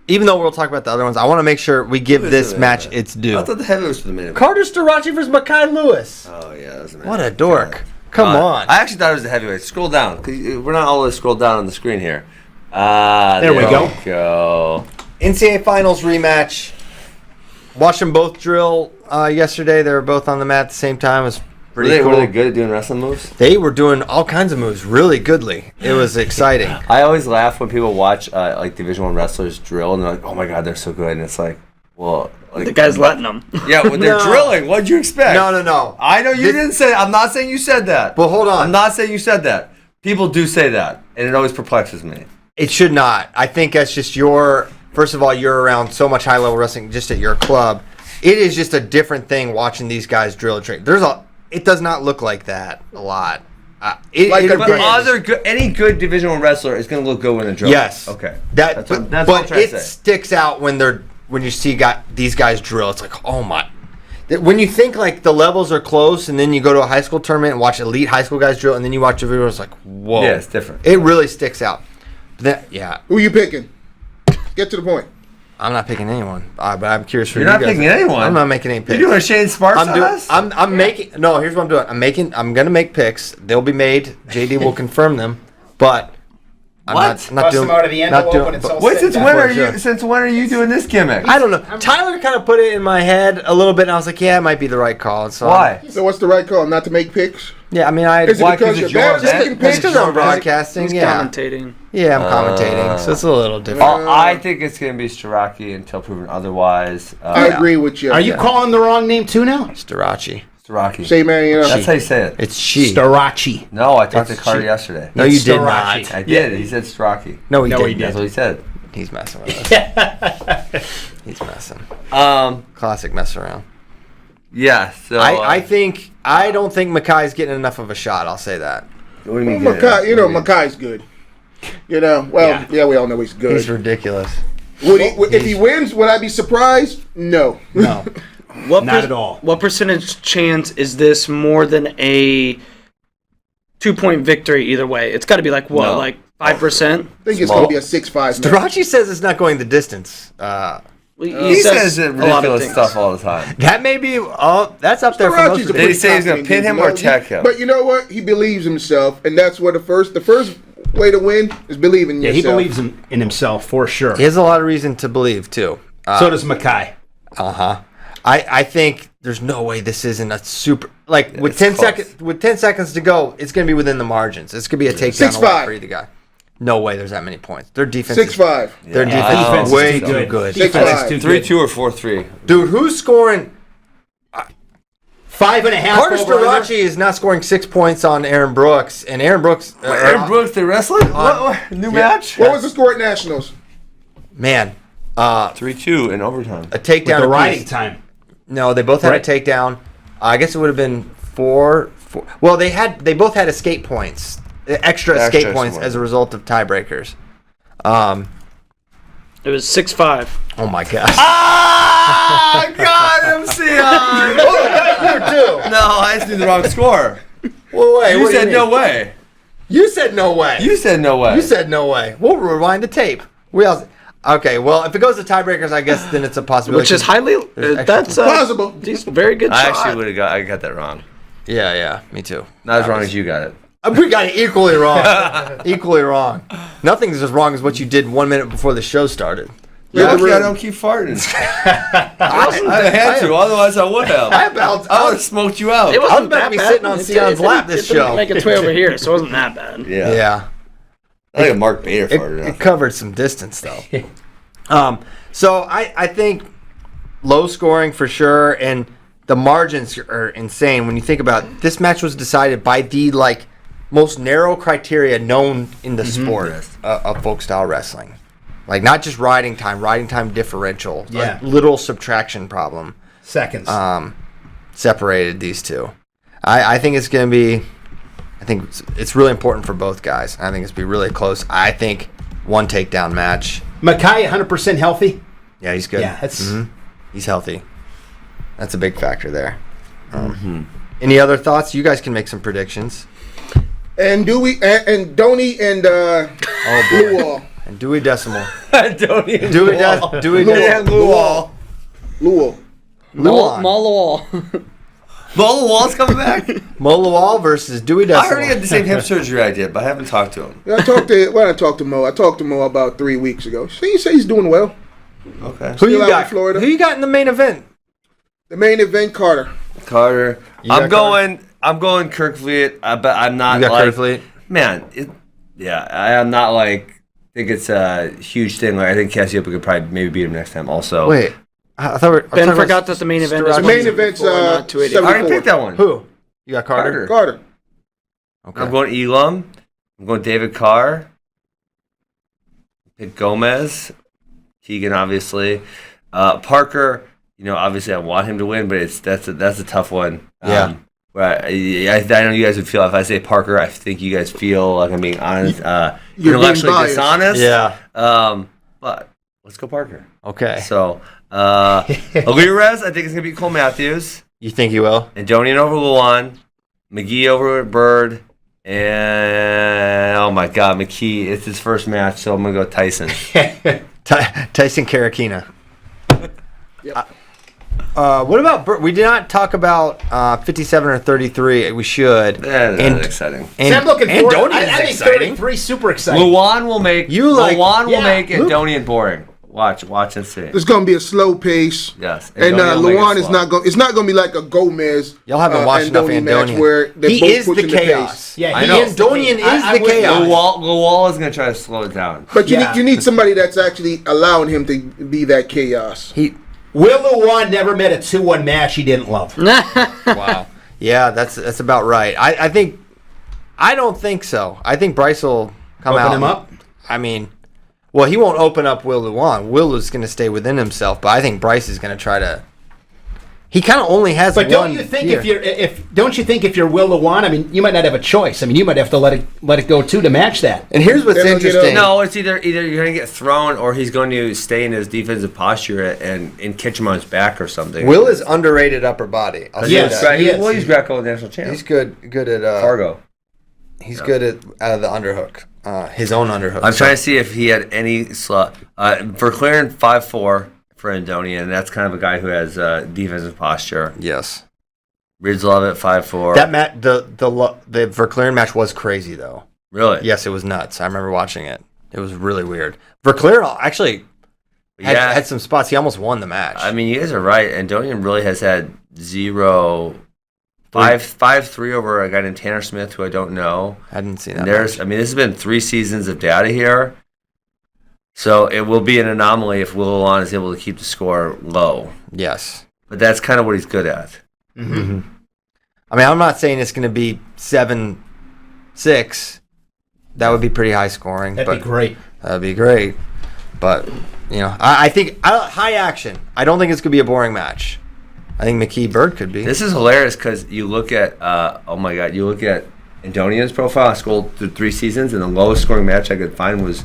Even though we'll talk about the other ones, I want to make sure we give this match its due.
I thought the heavyweight was for the main event.
Carter Starachi versus Makai Lewis.
Oh, yeah. That was the main
What a
event.
dork. Come on.
I actually thought it was the heavyweight. Scroll down. 'Cause we're not all the way scrolled down on the screen here.
There we
go.
NCAA Finals rematch. Watched them both drill yesterday. They were both on the mat at the same time. It was pretty cool.
Were they good at doing wrestling moves?
They were doing all kinds of moves really goodly. It was exciting.
I always laugh when people watch like Division I wrestlers drill and they're like, "Oh my God, they're so good!" And it's like, well, like,
The guy's letting them.
yeah, when they're drilling, what'd you expect?
No.
I know you didn't say. I'm not saying you said that.
Well, hold on.
I'm not saying you said that. People do say that, and it always perplexes me.
It should not. I think that's just first of all, you're around so much high-level wrestling just at your club. It is just a different thing watching these guys drill and train. It does not look like that a lot.
Any good Division I wrestler is going to look good when they're drilling.
Yes.
Okay.
That's
what I'm
but
trying to
it
say.
sticks out when you see these guys drill. It's like, oh my. When you think like the levels are close, and then you go to a high school tournament and watch elite high school guys drill, and then you watch a video, it's like, whoa.
Yeah, it's different.
It really sticks out. Yeah.
Who you picking? Get to the point.
I'm not picking anyone, but I'm curious for
You're
you
not
guys.
picking anyone?
I'm not making any picks.
You're doing a Shane Sparks on us?
I'm making. No, here's what I'm doing. I'm gonna make picks. They'll be made. JD will confirm them. But I'm not
Bust
doing.
them out of the
not
envelope
doing.
when it's all
Wait,
said and done.
since when are you doing this gimmick?
I don't know. Tyler kind of put it in my head a little bit, and I was like, yeah, it might be the right call. So
Why?
So what's the right call? Not to make picks?
Yeah, I mean,
Is it
Why?
because
'Cause it's
you're bad
your
at
event?
making
It's
picks?
because I'm broadcasting.
He's
Yeah,
commentating.
yeah, I'm commentating, so it's a little different.
I think it's going to be Staraki until proven otherwise.
I agree with you.
Are you calling the wrong name too now?
Starachi.
Staraki.
Say, man, you know.
That's how you say it.
It's she.
Starachi.
No, I talked to
It's
Carter
she.
yesterday.
No, you
It's
did
Starachi.
not.
I did. He said Staraki.
No, he
No,
didn't.
he
That's what he said.
He's messing with us. He's messing. Classic mess around.
Yeah. So
I don't think Makai's getting enough of a shot. I'll say that.
What do you mean?
Makai's good. You know, well, yeah, we all know he's good.
He's ridiculous.
If he wins, would I be surprised? No.
No.
Not at all.
What percentage chance is this more than a 2-point victory either way? It's got to be like what,
No.
like 5%?
I think it's going to be a 6-5 match.
Starachi says it's not going the distance.
He says ridiculous stuff all the time.
That may be. That's up there for most
Starachi's
of
a
Did he
pretty
say he's going to
confident
pin him
dude,
or
you know?
tech him?
But you know what? He believes himself, and that's what the first way to win is believing in
Yeah, he
yourself.
believes in himself for sure.
He has a lot of reason to believe too.
So does Makai.
I think there's no way this isn't a super with
it's
10
close.
seconds with 10 seconds to go. It's going to be within the margins. It's going to be a takedown
6-5.
away for either guy. No way. There's that many points. Their defense.
6-5.
Their defense
Defense
is way
is
too good.
Defense is
6-5.
too good.
3-2 or 4-3.
Dude, who's scoring?
5.5
Carter
over under.
Starachi is not scoring 6 points on Aaron Brooks, and Aaron Brooks.
Aaron Brooks, the wrestler? What? New match?
What was the score at Nationals?
Man,
3-2 in overtime.
a takedown.
With the
apiece.
riding time.
No, they both had
Right.
a takedown. I guess it would have been 4. Well, they both had escape points, extra escape points
somewhere.
as a result of tiebreakers.
It was 6-5.
Oh my gosh.
Ah, got him, Cyon! No, I just knew the wrong score.
Well, wait,
You
what do
said
mean?
no way.
You said no way.
You said no way.
You said no way. We'll rewind the tape. Okay, well, if it goes to tiebreakers, I guess then it's a possibility.
Which is highly.
There's
That's
Plausible.
He's a very good
I
shot.
actually would have got that wrong.
Yeah, me too.
Not as wrong as you got it.
We got it equally wrong. Equally wrong. Nothing's as wrong as what you did 1 minute before the show started.
Yeah, lucky I don't keep farting. I had to, otherwise I would have. I would have smoked you out.
It
I was
wasn't
about to
that
be
bad.
sitting on Cyon's lap this
It didn't
show.
make its way over here, so it wasn't that bad.
Yeah. I think a Mark Bader farted
It
enough.
covered some distance though. So I think low scoring for sure, and the margins are insane when you think about it. This match was decided by the most narrow criteria known in the sport of folk style wrestling. Like not just riding time differential,
Yeah.
a literal subtraction problem
Seconds.
separated these two. I think it's going to be. I think it's really important for both guys. I think it's going to be really close. I think one takedown match.
Makai 100% healthy.
Yeah, he's good.
Yeah, that's
He's healthy. That's a big factor there. Any other thoughts? You guys can make some predictions.
And Dewey and Donnie and Luol.
And Dewey Decimal.
Don't even.
Dewey Decimal.
Luol.
Luol.
Malawal.
Mo Lawal's coming back?
Mo Lawal versus Dewey Decimal.
I heard he had the same hip surgery I did, but I haven't talked to him.
Yeah, I talked to Mo. I talked to Mo about 3 weeks ago. He said he's doing well.
Okay.
Who you
Still out
got?
in Florida.
Who you got in the main event?
The main event, Carter.
I'm going Kirk Fleet, but I'm not
You got
like
Kirk Fleet?
Man. I am not like think it's a huge thing. Like I think Cassiopeia could probably maybe beat him next time. Also,
Wait, I thought
Ben forgot that the main event is
The main event's
I already picked that one.
Who? You got Carter?
Carter.
Okay.
I'm going Elam. I'm going David Carr. Pick Gomez. Keegan, obviously. Parker. Obviously I want him to win, but that's a tough one.
Yeah.
I know you guys would feel if I say Parker, I think you guys feel like I'm being honest,
You're
intellectually
being biased.
dishonest.
Yeah.
But let's go Parker.
Okay.
So, Alirez, I think it's gonna be Cole Matthews,
You think you will?
Andonian over Luan, McGee over Bird, and oh my God, McKee. It's his first match, so I'm gonna go Tyson.
Tyson Karakina.
Yep.
What about we did not talk about 57 or 33. We should.
That's exciting.
See, I'm looking forward. I
Andonian's
think
exciting.
33 super exciting.
Luan will make Andonian boring. Watch and see.
It's gonna be a slow pace.
Yes,
And
Andonian will make
Luan
it
is
slow.
not going. It's not gonna be like a Gomez.
Y'all haven't watched enough
match
Andonian.
where they're
He
both
is the
pushing
chaos.
pace.
Yeah,
I
he
know.
is the
Andonian
king.
is
I'm
the
with you.
chaos.
Luan is gonna try to slow it down.
But
Yeah.
you need somebody that's actually allowing him to be that chaos.
Will Luan never met a 2-1 match he didn't love?
Wow. Yeah, that's about right. I don't think so. I think Bryce will come
Open
out.
him up?
I mean, well, he won't open up Will Luan. Will is going to stay within himself, but I think Bryce is going to try to. He kind of only has
But
one.
don't you think if you're Will Luan, I mean, you might not have a choice. I mean, you might have to let it go too to match that.
And here's what's
They don't get
interesting.
No, it's either you're going to get thrown or he's going to stay in his defensive posture and catch him on his back or something.
Will is underrated upper body. I'll say
Yes.
that.
He's Greco national champ.
He's good at
Fargo.
He's good at out of the underhook. His own underhook.
I'm trying to see if he had any slot. Verclaren 5'4" for Andonian, and that's kind of a guy who has defensive posture.
Yes.
Ridslov at 5'4".
That the Verclaren match was crazy though.
Really?
Yes, it was nuts. I remember watching it. It was really weird. Verclaren actually had some spots. He almost won the match.
I mean, you guys are right. Andonian really has had 5-3 over a guy named Tanner Smith, who I don't know.
I didn't see that.
And this has been 3 seasons of data here. So it will be an anomaly if Will Luan is able to keep the score low.
Yes.
But that's kind of what he's good at.
Mm-hmm. I mean, I'm not saying it's going to be 7-6. That would be pretty high scoring.
That'd be great.
That'd be great. But, I think high action. I don't think it's going to be a boring match. I think McKee Bird could be.
This is hilarious because you look at, you look at Andonian's profile. I scrolled through 3 seasons, and the lowest scoring match I could find was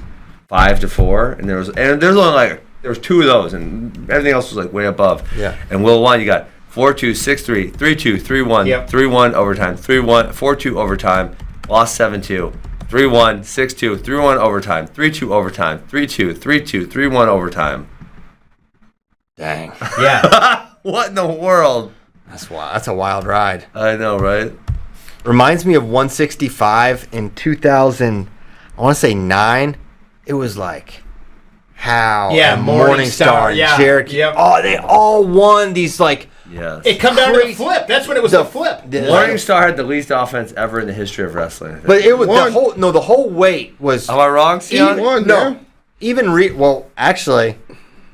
5-4, and there's only there was 2 of those, and everything else was way above.
Yeah.
And Will Luan, you got 4-2, 6-3, 3-2, 3-1,
Yep.
3-1 overtime, 3-1, 4-2 overtime, lost 7-2, 3-1, 6-2, 3-1 overtime, 3-2 overtime, 3-2, 3-2, 3-1 overtime.
Dang.
Yeah.
What in the world?
That's wild. That's a wild ride.
I know, right?
Reminds me of 165 in 2000. I want to say 9. It was like Hal,
Yeah,
and
Morningstar,
and
yeah,
Cherokee.
yep.
Oh, they all won these
Yes.
It come down to the
Crazy.
flip. That's when it was
The-
a flip.
Morningstar had the least offense ever in the history of wrestling. I think.
But it was
Won.
the whole weight was.
Am I wrong, Cyon?
Won,
No,
yeah.
even well, actually,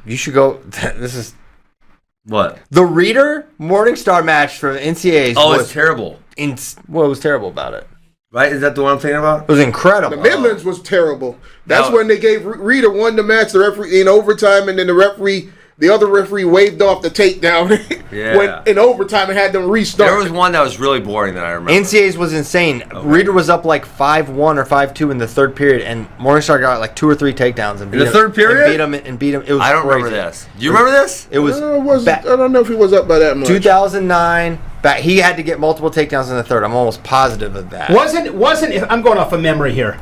you should go. This is
What?
the Rader Morningstar match for NCAAs.
Oh,
was
it's terrible.
what was terrible about it?
Right? Is that the one I'm thinking about?
It was incredible.
The Midlands was terrible. That's
Now-
when they gave Reader won the match, the referee in overtime, and then the other referee waved off the takedown.
Yeah.
Went in overtime and had them restart.
There was one that was really boring that I remember.
NCAAs was insane. Reader was up 5-1 or 5-2 in the third period, and Morningstar got 2 or 3 takedowns and beat
the
him-
third period?
and beat him. It was
I don't remember
crazy.
this. Do you remember this?
It was
I don't know if he was up by that much.
2009. He had to get multiple takedowns in the third. I'm almost positive of that.
Wasn't I'm going off of memory here.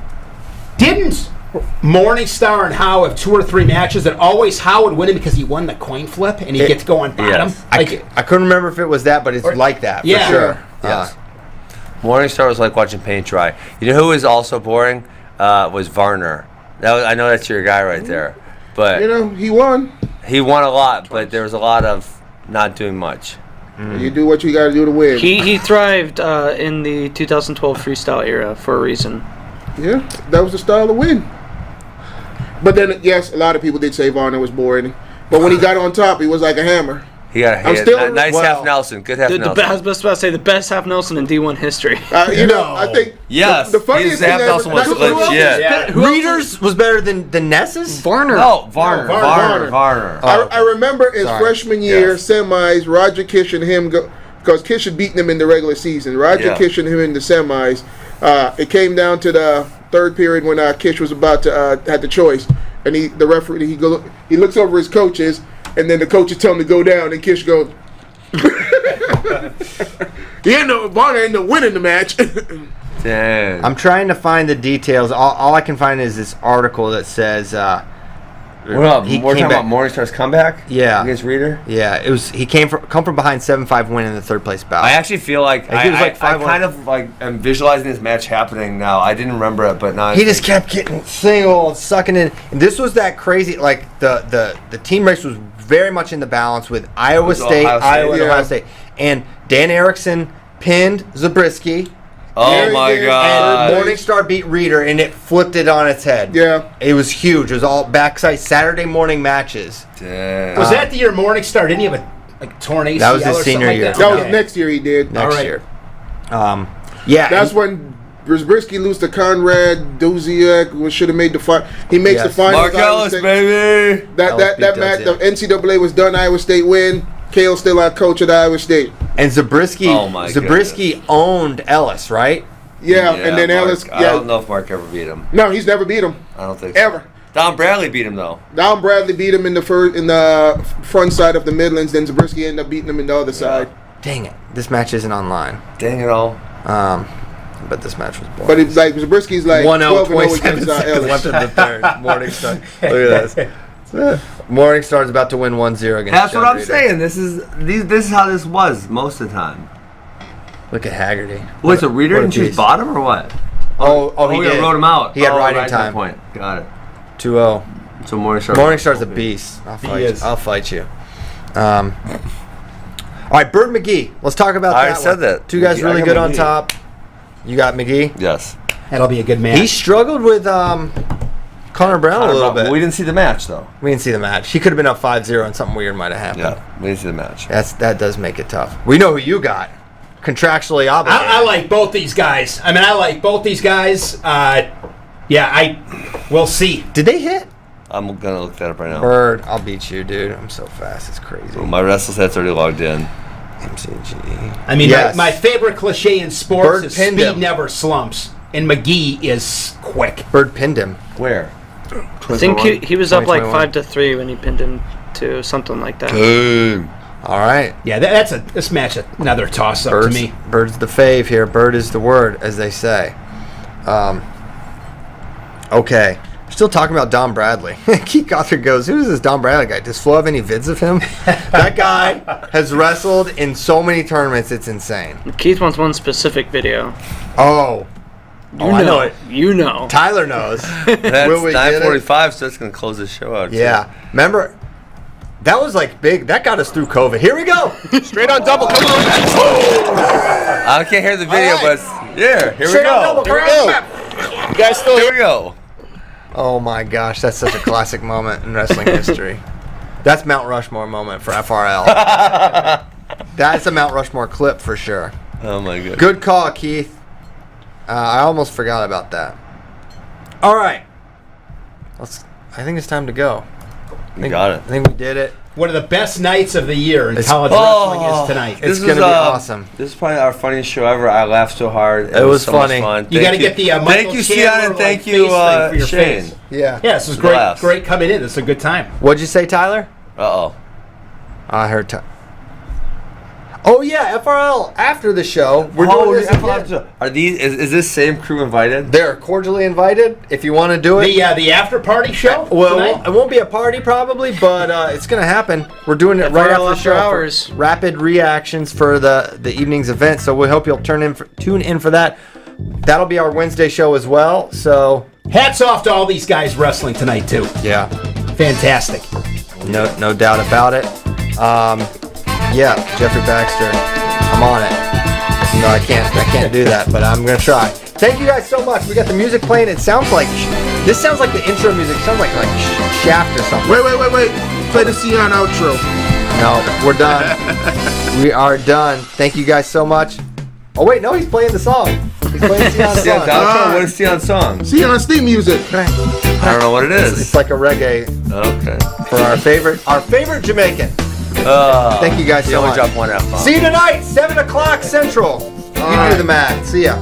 Didn't Morningstar and Howe have 2 or 3 matches that always Howe would win it because he won the coin flip and he gets to go on bottom.
Yes.
I couldn't remember if it was that, but it's like that for sure.
Yes. Morningstar was like watching paint dry. You know who was also boring? Was Varner. I know that's your guy right there. But
he won.
He won a lot, but there was a lot of not doing much.
You do what you got to do to win.
He thrived in the 2012 freestyle era for a reason.
Yeah, that was the style of win. But then, yes, a lot of people did say Varner was boring. But when he got on top, he was like a hammer.
He had a nice half Nelson. Good half Nelson.
I was just about to say the best half Nelson in D1 history.
I think the funniest thing
Nelson was legit.
Readers was better than Ness's?
Varner.
No, Varner.
I remember his freshman year semis, Roger Kish and him because Kish had beaten him in the regular season. Roger Kish and him in the semis. It came down to the third period when Kish was about to had the choice, and the referee he looks over his coaches, and then the coaches tell him to go down, and Kish goes, Varner ended up winning the match.
Damn.
I'm trying to find the details. All I can find is this article that says
We're talking about Morningstar's comeback? Against Rader?
Yeah, it was. He come from behind 7-5 win in the third place bout.
I actually feel like
he was like
I kind of like am visualizing this match happening now. I didn't remember it, but now
he just kept getting single, sucking in. And this was that crazy. Like the team race was very much in the balance with Iowa State, Ohio State, and Dan Erickson pinned Zabriskie.
Oh my God!
And Morningstar beat Rader, and it flipped it on its head.
Yeah,
it was huge. It was all backside Saturday morning matches.
Damn.
Was that the year Morningstar didn't he have a torn ACL?
That was his senior year.
That was next year he did.
Next year.
That's when Zabriskie lose to Conrad Doziak. Should have made the final. He makes the final.
Mark Ellis, baby.
That match, the NCAA was done. Iowa State win. Kale's still our coach at Iowa State.
And Zabriskie owned Ellis, right?
Yeah, and then
Mark,
Ellis.
I don't know if Mark ever beat him.
No, he's never beat him.
I don't think so.
Ever.
Don Bradley beat him though.
Don Bradley beat him in the front side of the Midlands. Then Zabriskie ended up beating him in the other side.
Dang it! This match isn't online.
Dang it all.
But this match was boring.
But it's like Zabriskie's like 12-0 against Ellis.
Left in the third. Morningstar. Look at this. Morningstar's about to win 1-0 against.
That's
John
what I'm
Rader.
saying. This is how this was most of the time.
Look at Haggerty.
Wait, so Rader didn't choose bottom or what?
He did.
Wrote him out.
He had riding time.
Point. Got it.
2-0.
So
Morningstar's a beast. I'll fight you. All right, Bird McGee. Let's talk about that.
I said that.
Two guys really good on top. You got McGee?
Yes.
That'll be a good match.
He struggled with Connor Brown a little bit.
We didn't see the match though.
We didn't see the match. He could have been up 5-0 and something weird might have happened.
Yeah, we didn't see the match.
That does make it tough. We know who you got. Contractually obligated.
I like both these guys. We'll see.
Did they hit?
I'm gonna look that up right now.
Bird, I'll beat you, dude. I'm so fast. It's crazy.
My restless head's already logged in.
MCG.
I mean, my favorite cliche in sports
Bird
is
pinned
speed
him.
never slumps, and McGee is quick.
Bird pinned him.
Where?
I think he was up like
2021.
5-3 when he pinned him to something like that.
Boom.
All right.
Yeah, this match another toss-up to me.
Bird's the fave here. Bird is the word, as they say. Okay. We're still talking about Don Bradley. Keith Gothard goes, who is this Don Bradley guy? Does Flo have any vids of him? That guy has wrestled in so many tournaments, it's insane.
Keith wants one specific video.
I know it.
You know.
Tyler knows.
That's
Will we get it?
9:45, so it's gonna close the show out.
Yeah. Remember, that was like big. That got us through COVID. Here we go.
Straight on double. Come on.
I can't hear the video,
All right.
but yeah, here we
Straight on
go.
double. Here we go.
You guys still
Here we go.
Oh my gosh, that's such a classic moment in wrestling history. That's Mount Rushmore moment for FRL. That's a Mount Rushmore clip for sure.
Oh my goodness.
Good call, Keith. I almost forgot about that. All right. I think it's time to go.
You got it.
I think we did it.
One of the best nights of the year in
It's-
college wrestling is tonight.
It's going to be awesome.
This is probably our funniest show ever. I laughed so hard.
It was
so much
funny.
fun.
You got to get the Michael
thank you,
Chandler,
Cyon, and thank
like,
you,
face thing for your
Shane.
face.
Yeah.
Yeah, this is
Blast.
great coming in. This is a good time.
What'd you say, Tyler?
Uh-oh.
I heard Oh yeah, FRL after the show. We're doing this again.
Are these? Is this same crew invited?
They're cordially invited if you want to do it.
The after party show.
Well, it won't be a party probably, but it's gonna happen. We're doing it right after the show.
Hours.
Rapid reactions for the evening's event. So we hope you'll tune in for that. That'll be our Wednesday show as well. So
hats off to all these guys wrestling tonight too.
yeah,
Fantastic.
no doubt about it. Yeah, Jeffrey Baxter, I'm on it. No, I can't do that, but I'm gonna try. Thank you guys so much. We got the music playing. It sounds like this sounds like the intro music. It sounds like Shaft or something.
Wait. Play the Cyon outro.
No, we're done. We are done. Thank you guys so much. Oh wait, no, he's playing the song. He's playing Cyon's song.
What is Cyon's song?
Cyon's theme music.
I don't know what it is.
It's like a reggae
Okay.
for our favorite Jamaican. Thank you guys so much.
Drop one F-bomb.
See you tonight, 7 o'clock Central. You do the math. See ya.